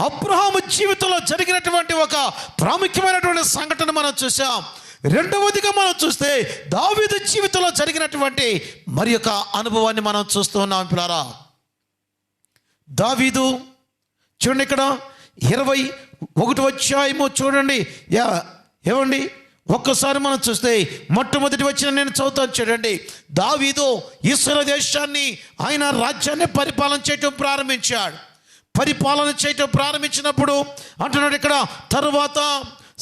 Speaker 1: అబ్రహాము జీవితంలో జరిగినటువంటి ఒక ప్రాముఖ్యమైనటువంటి సంఘటన మనం చూసాం. రెండవదిగా మనం చూస్తే దావీదు జీవితంలో జరిగినటువంటి మరి యొక్క అనుభవాన్ని మనం చూస్తూ ఉన్నాం. పిల్లారా, దావీదు చూడండి, ఇక్కడ 21వ అధ్యాయము చూడండి. ఏమండి, ఒక్కసారి మనం చూస్తే మొట్టమొదటి వచ్చిన నేను చదువుతాను చూడండి. దావీదు ఇశ్రాయేలు దేశాన్ని, ఆయన రాజ్యాన్ని పరిపాలన చేయటం ప్రారంభించాడు. పరిపాలన చేయటం ప్రారంభించినప్పుడు అంటున్నాడు ఇక్కడ, తరువాత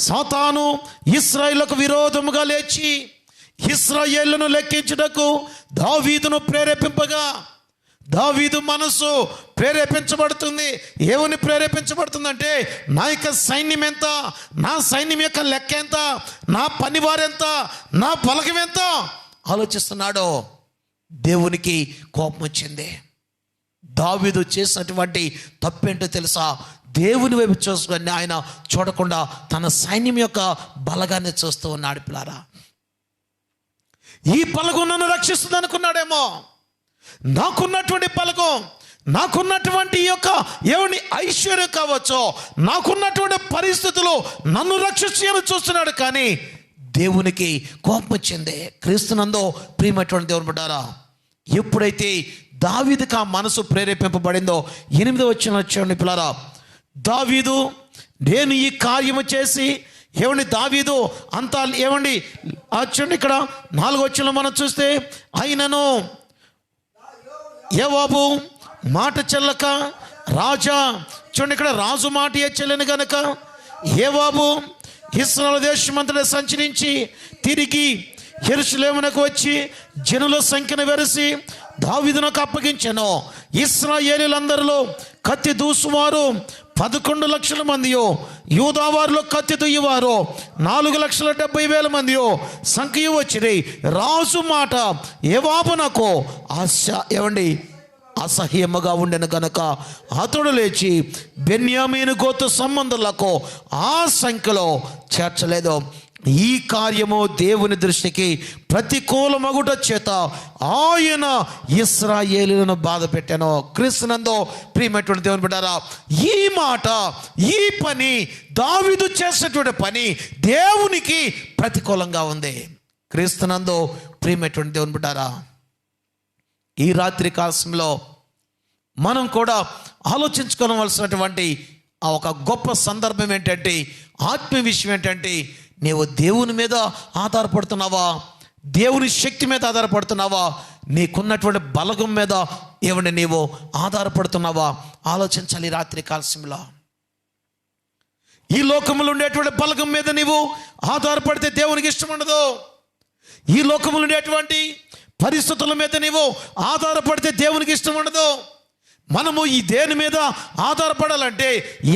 Speaker 1: సాతాను ఇశ్రాయేలుకు విరోధముగా లేచి ఇశ్రాయేలును లెక్కించుటకు దావీదును ప్రేరేపింపగా. దావీదు మనసు ప్రేరేపించబడుతుంది. ఏమని ప్రేరేపించబడుతుందంటే, నా యొక్క సైన్యం ఎంత, నా సైన్యం యొక్క లెక్క ఎంత, నా పనివారెంత, నా బలగం ఎంత ఆలోచిస్తున్నాడో. దేవునికి కోపం వచ్చింది. దావీదు చేసినటువంటి తప్పేంటో తెలుసా? దేవుని వైపు చూసుకొని ఆయన చూడకుండా తన సైన్యం యొక్క బలగాన్ని చూస్తూ ఉన్నాడు. పిల్లారా, ఈ బలగం నన్ను రక్షిస్తుంది అనుకున్నాడేమో. నాకున్నటువంటి బలగం, నాకున్నటువంటి ఈ యొక్క ఐశ్వర్యం కావచ్చు, నాకున్నటువంటి పరిస్థితులు నన్ను రక్షించాలని చూస్తున్నాడు. కానీ దేవునికి కోపం వచ్చింది. క్రీస్తునందు ప్రియమైనటువంటి దేవుని బిడ్డారా, ఎప్పుడైతే దావీదుకు ఆ మనసు ప్రేరేపింపబడిందో 8వ వచనం చూడండి. పిల్లారా, దావీదు నేను ఈ కార్యము చేసి దావీదు అంతా చూడండి, ఇక్కడ 4వ వచనం మనం చూస్తే, అయినను యోవాబు మాట చెల్లక రాజా, చూడండి ఇక్కడ రాజు మాట చెల్లని గనక యోవాబు ఇశ్రాయేలు దేశమంతటా సంచరించి తిరిగి యెరూషలేమునకు వచ్చి జనుల సంఖ్యను వెరసి దావీదునకు అప్పగించెను. ఇశ్రాయేలీయులందరిలో కత్తి దూసువారు 11 లక్షల మందియో, యూదావారిలో కత్తి దుయ్యవారు 4,70,000 మందియో సంఖ్య వచ్చిరి. రాజు మాట యోవాబునకు అసహ్యముగా ఉండెను గనక అతడు లేచి బెన్యామీను గోత్ర సంబంధులకు ఆ సంఖ్యలో చేర్చలేదు. ఈ కార్యము దేవుని దృష్టికి ప్రతికూలమగుట చేత ఆయన ఇశ్రాయేలులను బాధ పెట్టాను. క్రీస్తునందు ప్రియమైనటువంటి దేవుని బిడ్డారా, ఈ మాట, ఈ పని, దావీదు చేసినటువంటి పని దేవునికి ప్రతికూలంగా ఉంది. క్రీస్తునందు ప్రియమైనటువంటి దేవుని బిడ్డారా, ఈ రాత్రి కాలంలో మనం కూడా ఆలోచించుకోవలసినటువంటి ఆ ఒక గొప్ప సందర్భం ఏంటంటే, ఆత్మీయ విషయం ఏంటంటే, నీవు దేవుని మీద ఆధారపడుతున్నావా, దేవుని శక్తి మీద ఆధారపడుతున్నావా, నీకున్నటువంటి బలగం మీద నీవు ఆధారపడుతున్నావా? ఆలోచించాలి రాత్రి కాలంలో. ఈ లోకములో ఉండేటువంటి బలగం మీద నీవు ఆధారపడితే దేవునికి ఇష్టం ఉండదు. ఈ లోకములో ఉండేటువంటి పరిస్థితుల మీద నీవు ఆధారపడితే దేవునికి ఇష్టం ఉండదు. మనము ఈ దేని మీద ఆధారపడాలంటే,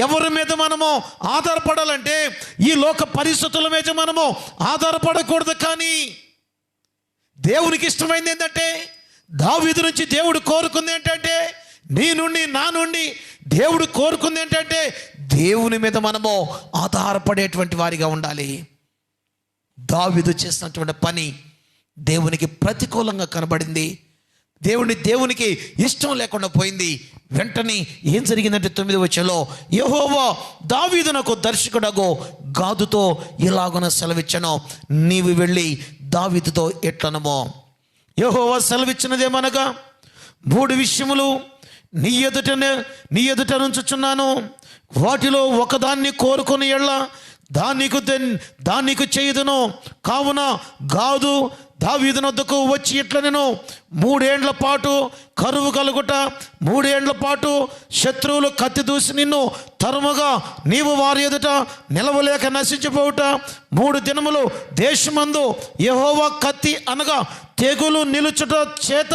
Speaker 1: ఎవరి మీద మనము ఆధారపడాలంటే ఈ లోక పరిస్థితుల మీద మనము ఆధారపడకూడదు. కానీ దేవునికి ఇష్టమైంది ఏంటంటే, దావీదు నుంచి దేవుడు కోరుకుంది ఏంటంటే, నీ నుండి నా నుండి దేవుడు కోరుకుంది ఏంటంటే, దేవుని మీద మనము ఆధారపడేటువంటి వారిగా ఉండాలి. దావీదు చేసినటువంటి పని దేవునికి ప్రతికూలంగా కనబడింది. దేవునికి ఇష్టం లేకుండా పోయింది. వెంటనే ఏం జరిగిందంటే 9వ వచనంలో, యెహోవా దావీదునకు దర్శకుడగు గాదుతో ఇలాగున సెలవిచ్చెను, నీవు వెళ్ళి దావీదుతో ఎట్లనమో. యెహోవా సెలవిచ్చినదేమనగా, 3 విషయములు నీ ఎదుట నుంచుచున్నాను. వాటిలో ఒకదాన్ని కోరుకొని ఎళ్ళ దానికి చేయుదును. కావున గాదు దావీదు నొద్దకు వచ్చి ఇట్లా, నేను 3 ఏండ్ల పాటు కరువు కలుగుట, 3 ఏండ్ల పాటు శత్రువులు కత్తి దూసి నిన్ను తరుముగా నీవు వారి ఎదుట నిలవలేక నశించిపోవుట, 3 దినములు దేశమందు యెహోవా కత్తి అనగా తెగులు నిలుచుట చేత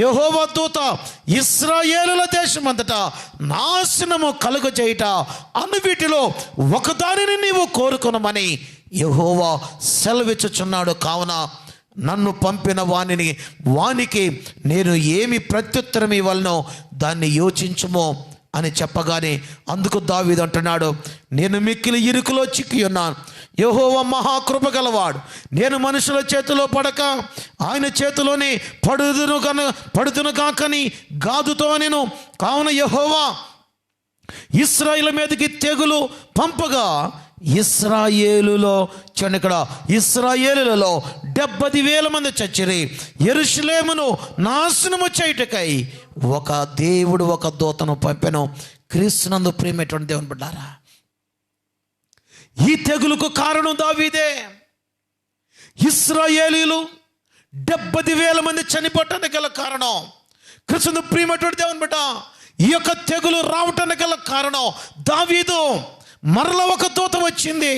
Speaker 1: యెహోవా దూత ఇశ్రాయేలుల దేశమంతటా నాశనము కలుగ చేయుట అను వీటిలో ఒకదానిని నీవు కోరుకొనమని యెహోవా సెలవిచ్చుచున్నాడు. కావున నన్ను పంపిన వానికి నేను ఏమి ప్రత్యుత్తరం ఇవ్వాలనో దాన్ని యోచించుమో అని చెప్పగానే, అందుకు దావీదు అంటున్నాడు, నేను మిక్కిలి ఇరుకులో చిక్కి ఉన్నాను. యెహోవా మహాకృప గలవాడు. నేను మనుషుల చేతిలో పడక ఆయన చేతిలోనే పడుదును కాకని గాదుతో నేను. కావున యెహోవా ఇశ్రాయేలు మీదకి తెగులు పంపగా ఇశ్రాయేలులో ఇక్కడ ఇశ్రాయేలులలో 70,000 మంది చచ్చిరి. యెరూషలేమును నాశనము చేయుటకై ఒక దేవుడు ఒక దూతను పంపెను. క్రీస్తునందు ప్రియమైనటువంటి దేవుని బిడ్డలారా, ఈ తెగులుకు కారణం దావీదే. ఇశ్రాయేలీలు 70,000 మంది చనిపోవటానికి గల కారణం క్రీస్తునందు ప్రియమైనటువంటి దేవుని బిడ్డ. ఈ యొక్క తెగులు రావటానికి గల కారణం దావీదు. మరల ఒక దూత వచ్చింది.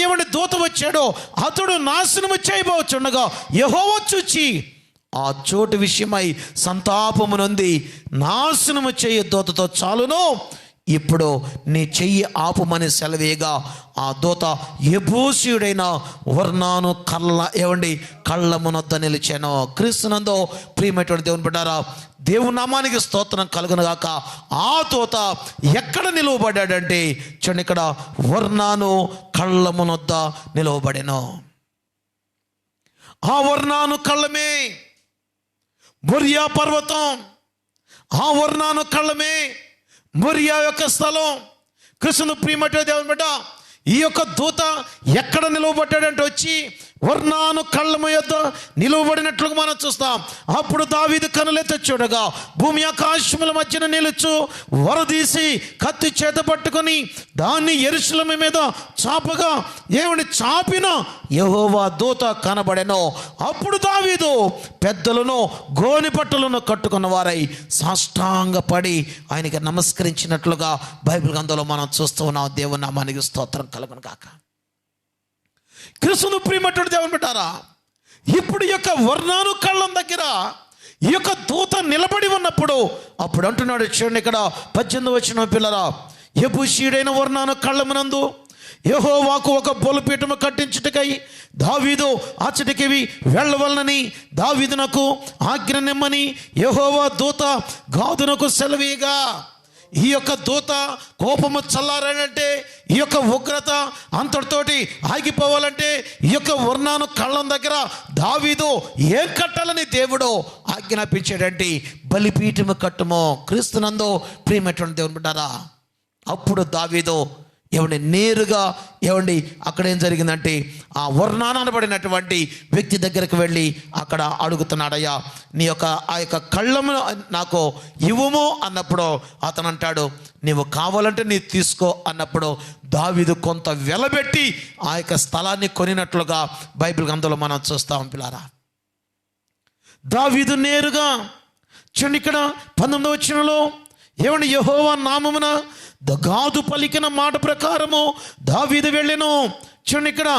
Speaker 1: ఏమంటే దూత వచ్చాడో అతడు నాశనము చేయబోచుండగా యెహోవా చూచి ఆ చోటు విషయమై సంతాపము నొంది, నాశనము చేయ దూతతో చాలును, ఇప్పుడు నీ చెయ్యి ఆపుమని సెలవేగా ఆ దూత యెబూసీయుడైన ఒర్నాను కళ్ళమునొద్ద నిలిచాను. క్రీస్తునందు ప్రియమైనటువంటి దేవుని బిడ్డారా, దేవుని నామానికి స్తోత్రం కలుగునుగాక. ఆ దూత ఎక్కడ నిలువబడ్డాడంటే చూడండి, ఇక్కడ ఒర్నాను కళ్ళమునొద్ద నిలువబడెను. ఆ ఒర్నాను కళ్ళమే మొరియా పర్వతం. ఆ ఒర్నాను కళ్ళమే మొరియా యొక్క స్థలం. కృష్ణుని ప్రియమైనటువంటి దేవుని బిడ్డ, ఈ యొక్క దూత ఎక్కడ నిలవబడ్డాడంటే వచ్చి ఒర్నాను కళ్ళము యొద్ద నిలువబడినట్లుగా మనం చూస్తాం. అప్పుడు దావీదు కనులెత్తి చూడగా భూమి ఆకాశముల మధ్యన నిలుచు వరదీసి కత్తి చేత పట్టుకొని దాన్ని యెరూషలేము మీద చాపగా చాపిన యెహోవా దూత కనబడెను. అప్పుడు దావీదు పెద్దలను గోని పట్టలను కట్టుకున్న వారై సాష్టాంగ పడి ఆయనకి నమస్కరించినట్లుగా బైబిల్ గ్రంథంలో మనం చూస్తూ ఉన్నాం. దేవుని నామానికి స్తోత్రం కలుగును గాక. క్రీస్తును ప్రియమైనటువంటి దేవుని బిడ్డారా, ఇప్పుడు ఈ యొక్క ఒర్నాను కళ్ళం దగ్గర ఈ యొక్క దూత నిలబడి ఉన్నప్పుడు అప్పుడు అంటున్నాడు, చూడండి ఇక్కడ 18వ వచనం, పిల్లరా, యెబూసీయుడైన ఒర్నాను కళ్ళమునందు యెహోవాకు ఒక బలిపీఠము కట్టించుటకై దావీదు అచ్చటికి వెళ్ళవలనని దావీదునకు ఆజ్ఞనిమ్మని యెహోవా దూత గాదునకు సెలవీగా. ఈ యొక్క దూత కోపము చల్లారాడంటే, ఈ యొక్క ఉగ్రత అంతటితోటి ఆగిపోవాలంటే ఈ యొక్క ఒర్నాను కళ్ళం దగ్గర దావీదు ఏం కట్టాలని దేవుడు ఆజ్ఞాపించాడంటే బలిపీఠము కట్టుమో. క్రీస్తునందు ప్రియమైనటువంటి దేవుని బిడ్డారా, అప్పుడు దావీదు నేరుగా అక్కడ ఏం జరిగిందంటే ఆ ఒర్నాను అనబడినటువంటి వ్యక్తి దగ్గరకు వెళ్ళి అక్కడ అడుగుతున్నాడయ్యా, నీ యొక్క ఆ యొక్క కళ్ళము నాకు ఇవ్వము అన్నప్పుడు అతను అంటాడు, నీవు కావాలంటే నీ తీసుకో అన్నప్పుడు దావీదు కొంత వెలబెట్టి ఆ యొక్క స్థలాన్ని కొనినట్లుగా బైబిల్ గ్రంథంలో మనం చూస్తాం. పిల్లారా, దావీదు నేరుగా చూడండి ఇక్కడ 19వ వచనంలో ఏమండి యెహోవా నామమున గాదు పలికిన మాట ప్రకారము దావీదు వెళ్ళెను. చూడండి ఇక్కడ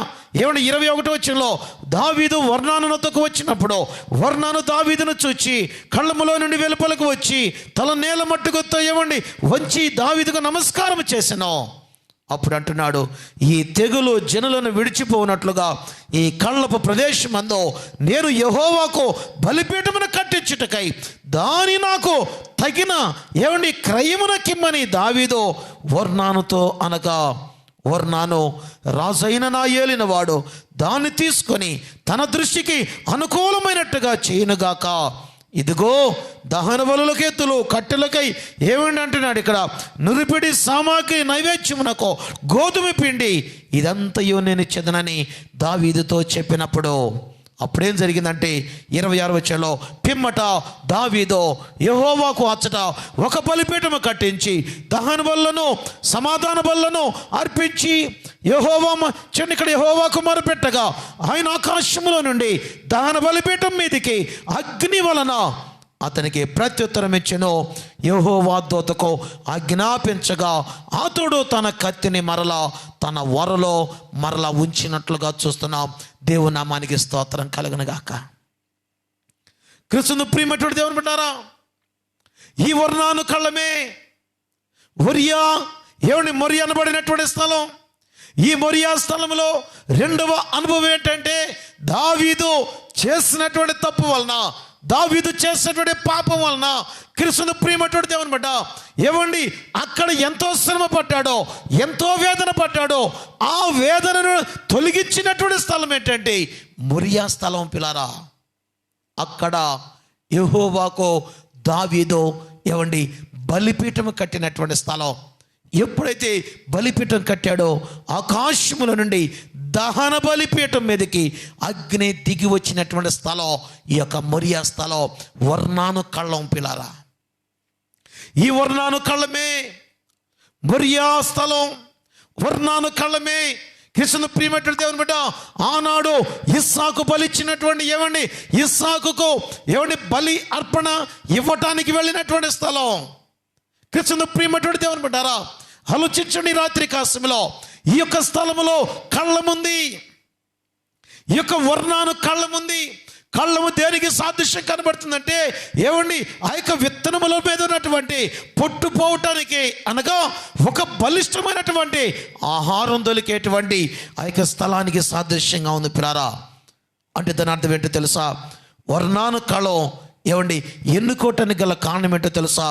Speaker 1: ఏమండి 21వ వచనంలో దావీదు వర్ణానునొద్దకు వచ్చినప్పుడు వర్ణాను దావీదును చూచి కళ్ళములో నుండి వెలుపలకు వచ్చి తల నేల మట్టుకుతో ఏమండి వంచి దావీదుకు నమస్కారం చేసెను. అప్పుడు అంటున్నాడు, ఈ తెగులు జనులను విడిచిపోనట్లుగా ఈ కళ్ళపు ప్రదేశమందు నేను యెహోవాకు బలిపీఠమును కట్టించుటకై దాని నాకు తగిన ఏమండి క్రయమునకిమ్మని దావీదు వర్ణానుతో అనగా, వర్ణాను రాజైన నా ఏలినవాడు దాన్ని తీసుకొని తన దృష్టికి అనుకూలమైనట్టుగా చేయనుగాక. ఇదిగో దహన బలులకు ఎత్తులు కట్టెలకై ఏమండి అంటున్నాడు ఇక్కడ, నురిపిడి సామాగ్రి నైవేద్యమునకు గోధుమ పిండి ఇదంతయు నేను ఇచ్చేదనని దావీదుతో చెప్పినప్పుడు అప్పుడేం జరిగిందంటే 26వ వచనంలో పిమ్మట దావీదు యెహోవాకు అచ్చట ఒక బలిపీఠము కట్టించి దహన బలులను సమాధాన బలులను అర్పించి ఇక్కడ యెహోవాకు మొరపెట్టగా ఆయన ఆకాశములో నుండి దహన బలిపీఠం మీదికి అగ్ని వలన అతనికి ప్రత్యుత్తరం ఇచ్చెను. యెహోవా దూతకు ఆజ్ఞాపించగా అతడు తన కత్తిని మరలా తన వరలో మరలా ఉంచినట్లుగా చూస్తున్నాం. దేవుని నామానికి స్తోత్రం కలుగునుగాక. క్రీస్తును ప్రియమైనటువంటి దేవుని బిడ్డలారా, ఈ వర్ణాను కళ్ళమే మొరియా మొరియా అనబడినటువంటి స్థలం. ఈ మొరియా స్థలంలో రెండవ అనుభవం ఏంటంటే దావీదు చేసినటువంటి తప్పు వలన, దావీదు చేసినటువంటి పాపం వలన క్రీస్తును ప్రియమైనటువంటి దేవుని బిడ్డ ఏమండి అక్కడ ఎంతో శ్రమ పడ్డాడో, ఎంతో వేదన పడ్డాడో, ఆ వేదనను తొలగించినటువంటి స్థలం ఏంటంటే మొరియా స్థలం పిల్లారా. అక్కడ యెహోవాకు దావీదు బలిపీఠం కట్టినటువంటి స్థలం. ఎప్పుడైతే బలిపీఠం కట్టాడో ఆకాశముల నుండి దహన బలిపీఠం మీదకి అగ్ని దిగి వచ్చినటువంటి స్థలం ఈ యొక్క మొరియా స్థలం. వర్ణాను కళ్ళం పిల్లారా, ఈ వర్ణాను కళ్ళమే మొరియా స్థలం. వర్ణాను కళ్ళమే క్రీస్తును ప్రియమైనటువంటి దేవుని బిడ్డ ఆనాడు ఇస్సాకు బలిచ్చినటువంటి ఇస్సాకుకు బలి అర్పణ ఇవ్వటానికి వెళ్ళినటువంటి స్థలం. క్రీస్తును ప్రియమైనటువంటి దేవుని బిడ్డారా, ఆలోచించండి. రాత్రి కాశంలో ఈ యొక్క స్థలములో కళ్ళముంది, ఈ యొక్క వర్ణాను కళ్ళముంది. కళ్ళము దేనికి సాదృశ్యం కనబడుతుందంటే ఆ యొక్క విత్తనముల మీద ఉన్నటువంటి పొట్టు పోవటానికి అనగా ఒక బలిష్టమైనటువంటి ఆహారం దొరికేటువంటి ఆ యొక్క స్థలానికి సాదృశ్యంగా ఉంది పిల్లారా. అంటే దాని అర్థం ఏంటో తెలుసా? వర్ణాను కళం ఎన్నుకోవటానికి గల కారణం ఏంటో తెలుసా?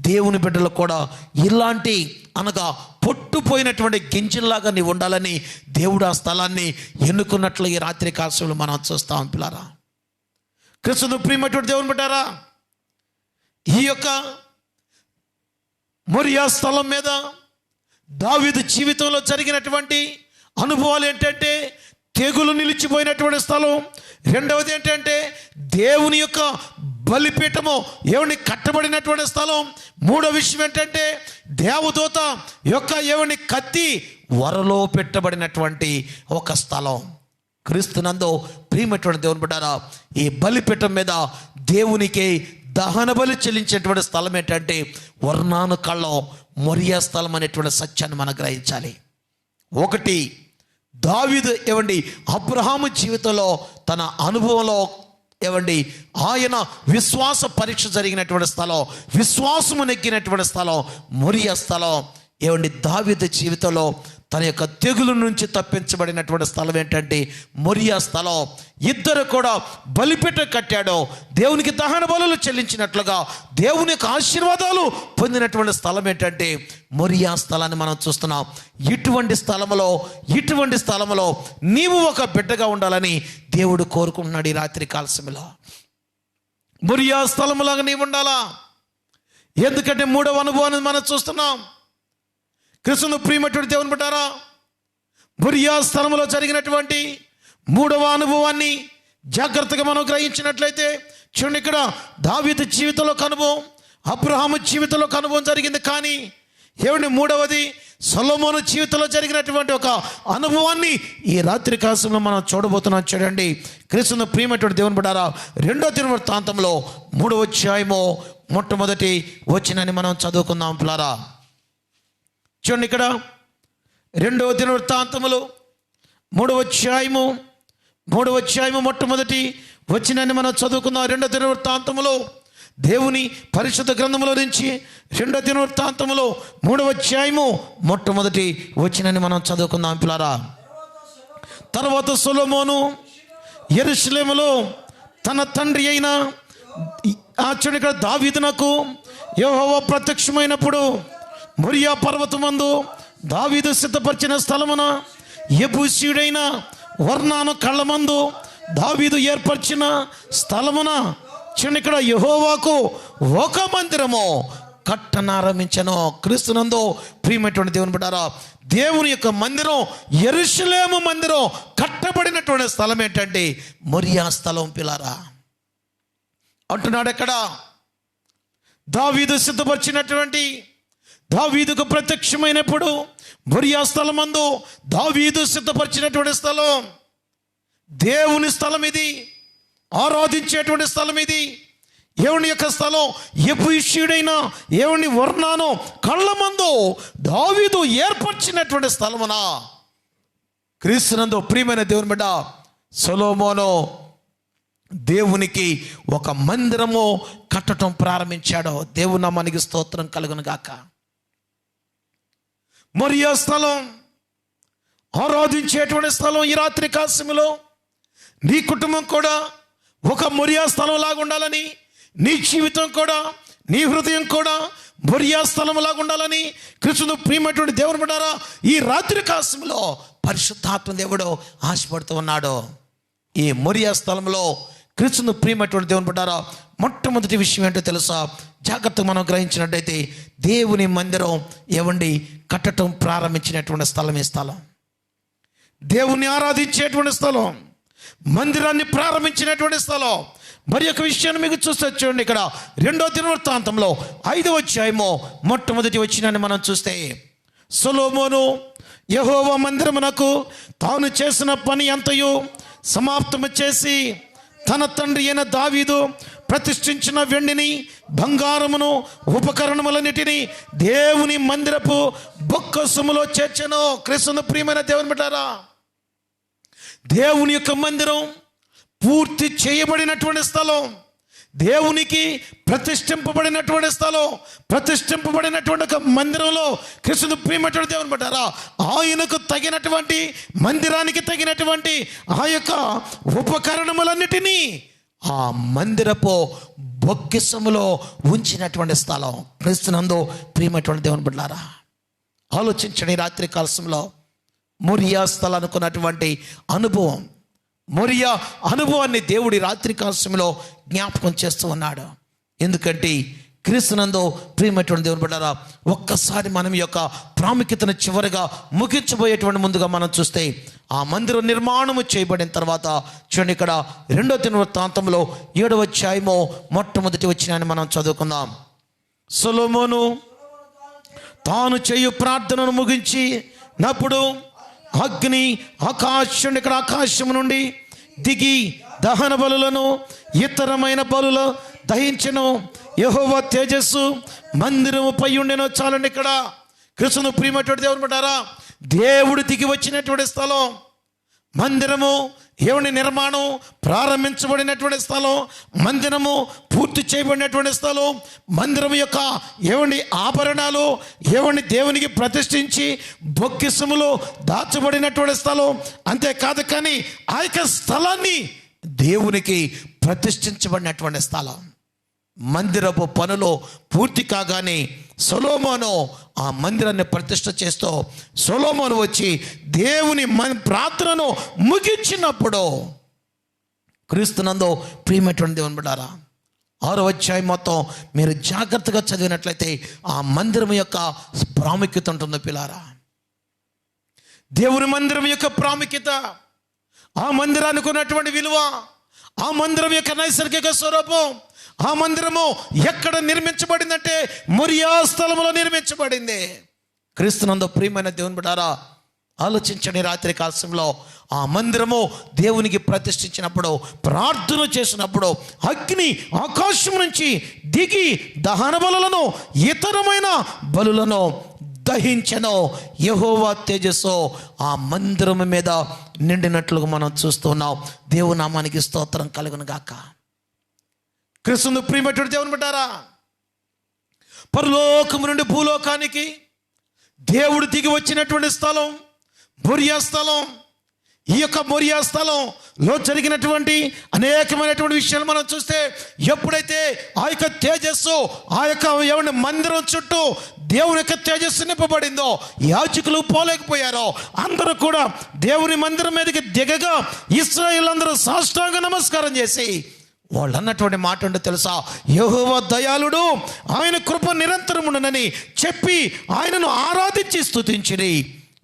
Speaker 1: దేవుని బిడ్డలు కూడా ఇలాంటి అనగా పొట్టుపోయినటువంటి గింజల్లాగా నీవు ఉండాలని దేవుడు ఆ స్థలాన్ని ఎన్నుకున్నట్లు ఈ రాత్రి కాలంలో మనం చూస్తాం పిల్లారా. క్రీస్తును ప్రియమైనటువంటి దేవుని బిడ్డారా, ఈ యొక్క మొరియా స్థలం మీద దావీదు జీవితంలో జరిగినటువంటి అనుభవాలు ఏంటంటే తెగులు నిలిచిపోయినటువంటి స్థలం. రెండవది ఏంటంటే దేవుని యొక్క బలిపీఠము కట్టబడినటువంటి స్థలం. మూడో విషయం ఏంటంటే దేవదూత యొక్క కత్తి వరలో పెట్టబడినటువంటి ఒక స్థలం. క్రీస్తునందు ప్రియమైనటువంటి దేవుని బిడ్డారా, ఈ బలిపీఠం మీద దేవునికి దహన బలి చెల్లించేటువంటి స్థలం ఏంటంటే వర్ణాను కళ్ళం మొరియా స్థలం అనేటువంటి సత్యాన్ని మనం గ్రహించాలి. ఒకటి దావీదు అబ్రహాము జీవితంలో తన అనుభవంలో ఆయన విశ్వాస పరీక్ష జరిగినటువంటి స్థలం, విశ్వాసము నెగ్గినటువంటి స్థలం మొరియా స్థలం. దావీదు జీవితంలో తన యొక్క తెగులు నుంచి తప్పించబడినటువంటి స్థలం ఏంటంటే మొరియా స్థలం. ఇద్దరు కూడా బలిపీఠం కట్టాడో దేవునికి దహన బలులు చెల్లించినట్లుగా దేవుని యొక్క ఆశీర్వాదాలు పొందినటువంటి స్థలం ఏంటంటే మొరియా స్థలాన్ని మనం చూస్తున్నాం. ఇటువంటి స్థలంలో నీవు ఒక బిడ్డగా ఉండాలని దేవుడు కోరుకుంటున్నాడు ఈ రాత్రి కాలసమయంలో. మొరియా స్థలములాగా నీవు ఉండాలా? ఎందుకంటే మూడవ అనుభవాన్ని మనం చూస్తున్నాం. క్రీస్తును ప్రియమైనటువంటి దేవుని బిడ్డారా, మొరియా స్థలంలో జరిగినటువంటి మూడవ అనుభవాన్ని జాగ్రత్తగా మనం గ్రహించినట్లయితే చూడండి, ఇక్కడ దావీదు జీవితంలో అనుభవం, అబ్రహాము జీవితంలో అనుభవం జరిగింది. కానీ మూడవది సొలొమోను జీవితంలో జరిగినటువంటి ఒక అనుభవాన్ని ఈ రాత్రి కాలంలో మనం చూడబోతున్నాం. చూడండి, క్రీస్తును ప్రియమైనటువంటి దేవుని బిడ్డారా, 2వ దినవృత్తాంతంలో 3వ అధ్యాయము మొట్టమొదటి వచనాన్ని మనం చదువుకుందాం పిల్లారా. చూడండి, ఇక్కడ 2వ దినవృత్తాంతములు 3వ అధ్యాయము మొట్టమొదటి వచనాన్ని మనం చదువుకుందాం. 2వ దినవృత్తాంతములో దేవుని పరిశుద్ధ గ్రంథములో నుంచి 2వ దినవృత్తాంతములో 3వ అధ్యాయము మొట్టమొదటి వచనాన్ని మనం చదువుకుందాం పిల్లారా. తర్వాత సొలొమోను యెరూషలేములో తన తండ్రి అయిన ఇక్కడ దావీదునకు యెహోవా ప్రత్యక్షమైనప్పుడు మొరియా పర్వతమందు దావీదు సిద్ధపరిచిన స్థలమున యెబూసీయుడైన ఒర్నాను కళ్ళమందు దావీదు ఏర్పరిచిన స్థలమున ఇక్కడ యెహోవాకు ఒక మందిరము కట్టనారంభించను. క్రీస్తునందు ప్రియమైనటువంటి దేవుని బిడ్డారా, దేవుని యొక్క మందిరం, యెరూషలేము మందిరం కట్టబడినటువంటి స్థలం ఏంటంటే మొరియా స్థలం పిల్లారా. అంటున్నాడు ఎక్కడ, దావీదు సిద్ధపరిచినటువంటి, దావీదుకు ప్రత్యక్షమైనప్పుడు మొరియా స్థలమందు దావీదు సిద్ధపరిచినటువంటి స్థలం, దేవుని స్థలం ఇది, ఆరాధించేటువంటి స్థలం ఇది. దేవుని యొక్క స్థలం యెబూసీయుడైన దేవుని ఒర్నాను కళ్ళమందు దావీదు ఏర్పరిచినటువంటి స్థలమున క్రీస్తునందు ప్రియమైన దేవుని బిడ్డ సొలొమోను దేవునికి ఒక మందిరము కట్టడం ప్రారంభించాడు. దేవుని నామానికి స్తోత్రం కలుగును గాక. మొరియా స్థలం ఆరాధించేటువంటి స్థలం. ఈ రాత్రి కాలములో నీ కుటుంబం కూడా ఒక మొరియా స్థలం లాగా ఉండాలని, నీ జీవితం కూడా, నీ హృదయం కూడా మొరియా స్థలం లాగా ఉండాలని క్రీస్తును ప్రియమైనటువంటి దేవుని బిడ్డారా, ఈ రాత్రి కాలములో పరిశుద్ధాత్మ దేవుడు ఆశపడుతూ ఉన్నాడు. ఈ మొరియా స్థలంలో క్రీస్తును ప్రియమైనటువంటి దేవుని బిడ్డారా, మొట్టమొదటి విషయం ఏంటో తెలుసా? జాగ్రత్తగా మనం గ్రహించినట్టయితే దేవుని మందిరం ఏవండి కట్టడం ప్రారంభించినటువంటి స్థలం. ఈ స్థలం దేవుణ్ణి ఆరాధించేటువంటి స్థలం, మందిరాన్ని ప్రారంభించినటువంటి స్థలం. మరి ఒక విషయాన్ని మీకు చూస్తే చూడండి, ఇక్కడ 2వ దినవృత్తాంతంలో 5వ అధ్యాయము మొట్టమొదటి వచనాన్ని మనం చూస్తే, సొలొమోను యెహోవా మందిరమునకు తాను చేసిన పని అంతయు సమాప్తము చేసి తన తండ్రి అయిన దావీదు ప్రతిష్ఠించిన వెండిని, బంగారమును, ఉపకరణములన్నిటినీ దేవుని మందిరపు బొక్కసములో చేర్చెను. క్రీస్తును ప్రియమైన దేవుని బిడ్డారా, దేవుని యొక్క మందిరం పూర్తి చేయబడినటువంటి స్థలం, దేవునికి ప్రతిష్ఠింపబడినటువంటి స్థలం, ప్రతిష్ఠింపబడినటువంటి ఒక మందిరంలో క్రీస్తును ప్రియమైనటువంటి దేవుని బిడ్డారా, ఆయనకు తగినటువంటి, మందిరానికి తగినటువంటి ఆ యొక్క ఉపకరణములన్నిటినీ ఆ మందిరపు బొక్కిసములో ఉంచినటువంటి స్థలం. క్రీస్తునందు ప్రియమైనటువంటి దేవుని బిడ్డారా, ఆలోచించండి. రాత్రి కాలములో మొరియా స్థలం అనుకున్నటువంటి అనుభవం, మొరియా అనుభవాన్ని దేవుడి రాత్రి కాలములో జ్ఞాపకం చేస్తూ ఉన్నాడు. ఎందుకంటే క్రీస్తునందు ప్రియమైనటువంటి దేవుని బిడ్డారా, ఒక్కసారి మనం యొక్క ప్రాముఖ్యతను చివరిగా ముగించబోయేటువంటి ముందుగా మనం చూస్తే, ఆ మందిరం నిర్మాణము చేయబడిన తర్వాత చూడండి, ఇక్కడ 2వ దినవృత్తాంతంలో 7వ అధ్యాయము మొట్టమొదటి వచనాన్ని మనం చదువుకుందాం. సొలొమోను తాను చేయు ప్రార్థనను ముగించినప్పుడు అగ్ని ఆకాశం నుండి దిగి దహన బలులను, ఇతరమైన బలులు దహించెను. యెహోవా తేజస్సు మందిరము పై ఉండెను. చాలండి, ఇక్కడ క్రీస్తును ప్రియమైనటువంటి దేవుని బిడ్డారా, దేవుడు దిగి వచ్చినటువంటి స్థలం, మందిరము దేవుని నిర్మాణం ప్రారంభించబడినటువంటి స్థలం, మందిరము పూర్తి చేయబడినటువంటి స్థలం, మందిరం యొక్క ఏవండి ఆభరణాలు ఏవండి దేవునికి ప్రతిష్ఠించి బొక్కిసములో దాచబడినటువంటి స్థలం. అంతేకాదు కానీ ఆ యొక్క స్థలాన్ని దేవునికి ప్రతిష్ఠించబడినటువంటి స్థలం. మందిరపు పనులు పూర్తి కాగానే సొలొమోను ఆ మందిరాన్ని ప్రతిష్ఠ చేస్తూ సొలొమోను వచ్చి దేవుని ప్రార్థనను ముగించినప్పుడు, క్రీస్తునందు ప్రియమైనటువంటి దేవుని బిడ్డారా, 6వ అధ్యాయం మొత్తం మీరు జాగ్రత్తగా చదివినట్లయితే ఆ మందిరం యొక్క ప్రాముఖ్యత ఉంటుంది పిల్లారా. దేవుని మందిరం యొక్క ప్రాముఖ్యత, ఆ మందిరానికి ఉన్నటువంటి విలువ, ఆ మందిరం యొక్క నైసర్గిక స్వరూపం, ఆ మందిరము ఎక్కడ నిర్మించబడిందంటే మొరియా స్థలములో నిర్మించబడింది. క్రీస్తునందు ప్రియమైన దేవుని బిడ్డారా, ఆలోచించండి, రాత్రి కాలంలో ఆ మందిరము దేవునికి ప్రతిష్ఠించినప్పుడు, ప్రార్థన చేసినప్పుడు అగ్ని ఆకాశం నుంచి దిగి దహన బలులను ఇతరమైన బలులను దహించెను. యెహోవా తేజస్సు ఆ మందిరం మీద నిండినట్లుగా మనం చూస్తున్నాం. దేవుని నామానికి స్తోత్రం కలుగును గాక. క్రీస్తును ప్రియమైనటువంటి దేవుని బిడ్డారా, పరలోకము నుండి భూలోకానికి దేవుడు దిగి వచ్చినటువంటి స్థలం మొరియా స్థలం. ఈ యొక్క మొరియా స్థలంలో జరిగినటువంటి అనేకమైనటువంటి విషయాలు మనం చూస్తే, ఎప్పుడైతే ఆ యొక్క తేజస్సు ఆ యొక్క మందిరం చుట్టూ దేవుని యొక్క తేజస్సు నింపబడిందో, యాజకులు పోలేకపోయారో, అందరూ కూడా దేవుని మందిరం మీదకి దిగగా ఇశ్రాయేలు అందరూ సాష్టాంగ నమస్కారం చేసి వాళ్ళు అన్నటువంటి మాట ఉంటే తెలుసా, యెహోవా దయాళుడు, ఆయన కృప నిరంతరం ఉండనని చెప్పి ఆయనను ఆరాధించి స్తుతించిరి.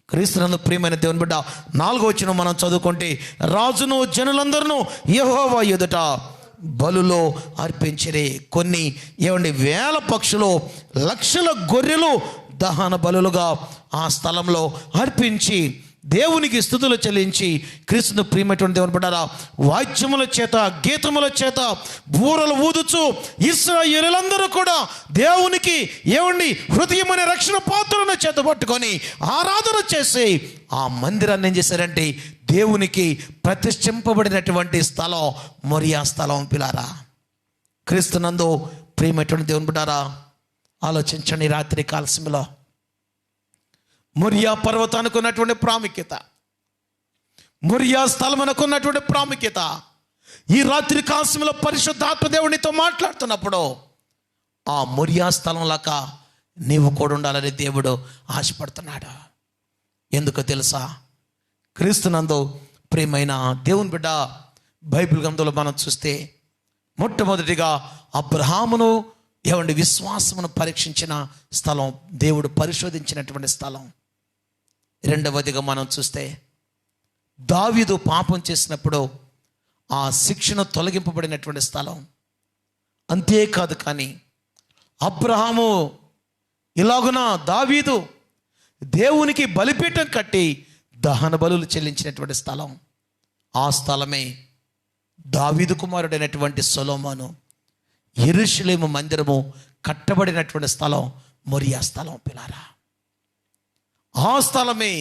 Speaker 1: క్రీస్తునందు ప్రియమైన దేవుని బిడ్డ, 4వ వచనం మనం చదువుకుంటే, రాజును జనులందరూ యెహోవా ఎదుట బలులో అర్పించిరి. కొన్ని వేల పక్షులు, లక్షల గొర్రెలు దహన బలులుగా ఆ స్థలంలో అర్పించి దేవునికి స్తుతులు చెల్లించి, క్రీస్తును ప్రియమైనటువంటి దేవుని బిడ్డలారా, వాద్యముల చేత గీతముల చేత బూరలు ఊదుచు ఇశ్రాయేలులందరూ కూడా దేవునికి హృదయం అనే రక్షణ పాత్రను చేత పట్టుకొని ఆరాధన చేసి ఆ మందిరాన్ని ఏం చేశారంటే దేవునికి ప్రతిష్ఠింపబడినటువంటి స్థలం మొరియా స్థలం. పిల్లారా, క్రీస్తునందు ప్రియమైనటువంటి దేవుని బిడ్డలారా, ఆలోచించండి, రాత్రి కాల సమయంలో మొరియా పర్వతానికి ఉన్నటువంటి ప్రాముఖ్యత, మొరియా స్థలమునకు ఉన్నటువంటి ప్రాముఖ్యత, ఈ రాత్రి కాలంలో పరిశుద్ధాత్మ దేవునితో మాట్లాడుతున్నప్పుడు ఆ మొరియా స్థలంలాగా నీవు కూడా ఉండాలని దేవుడు ఆశపడుతున్నాడు. ఎందుకో తెలుసా, క్రీస్తునందు ప్రియమైన దేవుని బిడ్డ, బైబిల్ గ్రంథంలో మనం చూస్తే మొట్టమొదటిగా అబ్రహామును విశ్వాసమును పరీక్షించిన స్థలం, దేవుడు పరిశోధించినటువంటి స్థలం. రెండవదిగా మనం చూస్తే దావీదు పాపం చేసినప్పుడు ఆ శిక్షను తొలగింపబడినటువంటి స్థలం. అంతేకాదు కానీ అబ్రహాము ఇలాగున దావీదు దేవునికి బలిపీఠం కట్టి దహన బలులు చెల్లించినటువంటి స్థలం. ఆ స్థలమే దావీదు కుమారుడైనటువంటి సొలొమోను యెరూషలేము మందిరము కట్టబడినటువంటి స్థలం మొరియా స్థలం. పిల్లారా, ఆ స్థలమే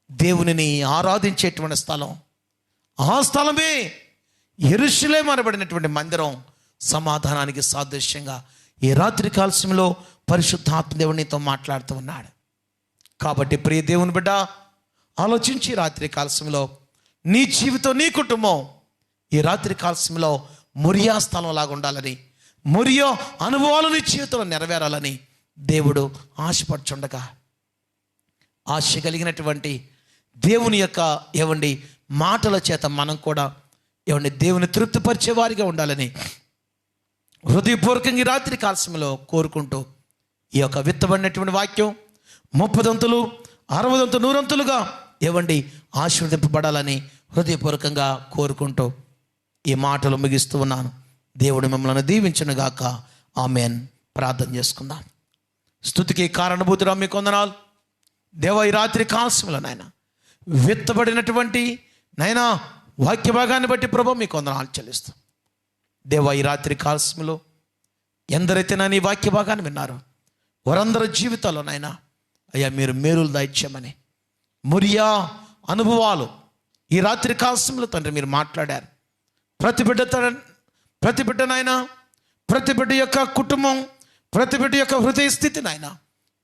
Speaker 1: దేవునిని ఆరాధించేటువంటి స్థలం. ఆ స్థలమే యెరూషలేము అనబడినటువంటి మందిరం. సమాధానానికి సాదృశ్యంగా ఈ రాత్రి కాల్స్యంలో పరిశుద్ధాత్మ దేవునితో మాట్లాడుతూ ఉన్నాడు. కాబట్టి ప్రియ దేవుని బిడ్డ, ఆలోచించి రాత్రి కాల్స్యంలో నీ జీవితం, నీ కుటుంబం ఈ రాత్రి కాల్స్యంలో మొరియా స్థలం లాగా ఉండాలని, మొరియా అనుభవాలు నీ జీవితంలో నెరవేరాలని దేవుడు ఆశపడుచుండగా, ఆశ కలిగినటువంటి దేవుని యొక్క మాటల చేత మనం కూడా దేవుని తృప్తిపరిచే వారిగా ఉండాలని హృదయపూర్వకంగా రాత్రి కాల్సంలో కోరుకుంటూ, ఈ యొక్క విత్తబడినటువంటి వాక్యం 30 60 100 ఆశీర్వదింపబడాలని హృదయపూర్వకంగా కోరుకుంటూ ఈ మాటలు ముగిస్తూ ఉన్నాను. దేవుడు మిమ్మల్ని దీవించునుగాక. ఆమేన్. ప్రార్థన చేసుకుందాం. స్తుతికి కారణభూతుడా మీకు వందనాలు దేవా. ఈ రాత్రి కాల్సంలో నాయన విత్తబడినటువంటి నాయన వాక్య భాగాన్ని బట్టి ప్రభు మీకు వందనాలు చెల్లిస్తాం దేవా. ఈ రాత్రి కాల్సంలో ఎందరైతే నా నీ వాక్య భాగాన్ని విన్నారో వారందరి జీవితాల్లో నాయన అయ్యా మీరు మేలులు దయచేయమని, మొరియా అనుభవాలు ఈ రాత్రి కాల్సంలో తండ్రి మీరు మాట్లాడారు. ప్రతి బిడ్డ నాయన, ప్రతి బిడ్డ యొక్క కుటుంబం, ప్రతి బిడ్డ యొక్క హృదయ స్థితి నాయన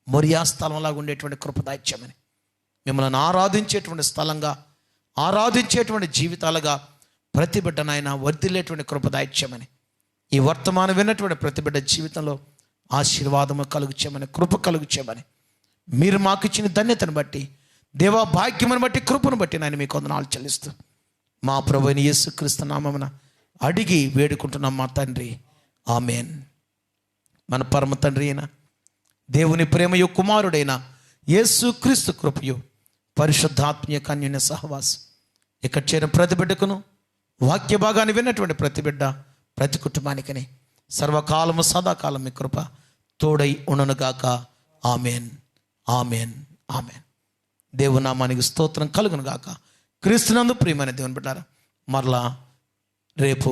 Speaker 1: మొరియా స్థలంలాగా ఉండేటువంటి కృప దయచేయమని, మిమ్మల్ని ఆరాధించేటువంటి స్థలంగా, ఆరాధించేటువంటి జీవితాలుగా ప్రతి బిడ్డ నాయన వర్ధిల్లేటువంటి కృప దయచేయమని, ఈ వర్తమానం విన్నటువంటి ప్రతి బిడ్డ జీవితంలో ఆశీర్వాదము కలుగు చేయమని, కృప కలుగు చేయమని, మీరు మాకు ఇచ్చిన ధన్యతను బట్టి దేవా, భాగ్యమును బట్టి, కృపను బట్టి నాయన మీకు వందనాలు చెల్లిస్తూ మా ప్రభువైన యేసుక్రీస్తు నామమున అడిగి వేడుకుంటున్నాం మా తండ్రి. ఆమేన్. మన పరమ తండ్రి అయిన దేవుని ప్రేమయు కుమారుడైన యేసుక్రీస్తు కృపయు పరిశుద్ధాత్మీయ కన్యుని సహవాసం ఇక్కడ చేరిన ప్రతి బిడ్డకును, వాక్య భాగాన్ని విన్నటువంటి ప్రతి బిడ్డ, ప్రతి కుటుంబానికని సర్వకాలము సదాకాలం మీ కృప తోడై ఉండనుగాక. ఆమేన్, ఆమేన్, ఆమేన్. దేవుని నామానికి స్తోత్రం కలుగును గాక. క్రీస్తునందు ప్రియమైన దేవుని బిడ్డారా, మరలా రేపు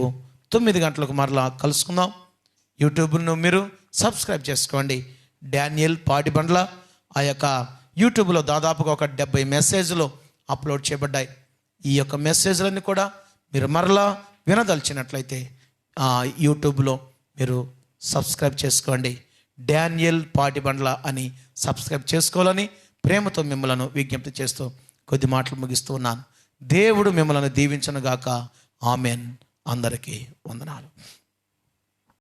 Speaker 1: 9 గంటలకు మరలా కలుసుకుందాం. యూట్యూబ్ను మీరు సబ్స్క్రైబ్ చేసుకోండి. డానియల్ పాటిబండ్ల ఆ యొక్క యూట్యూబ్లో దాదాపుగా ఒక 70 మెసేజ్లు అప్లోడ్ చేయబడ్డాయి. ఈ యొక్క మెసేజ్లన్నీ కూడా మీరు మరలా వినదలిచినట్లయితే యూట్యూబ్లో మీరు సబ్స్క్రైబ్ చేసుకోండి. డానియల్ పాటిబండ్ల అని సబ్స్క్రైబ్ చేసుకోవాలని ప్రేమతో మిమ్మల్ని విజ్ఞప్తి చేస్తూ కొద్ది మాటలు ముగిస్తూ ఉన్నాను. దేవుడు మిమ్మల్ని దీవించును గాక. ఆమెన్. అందరికీ వందనాలు.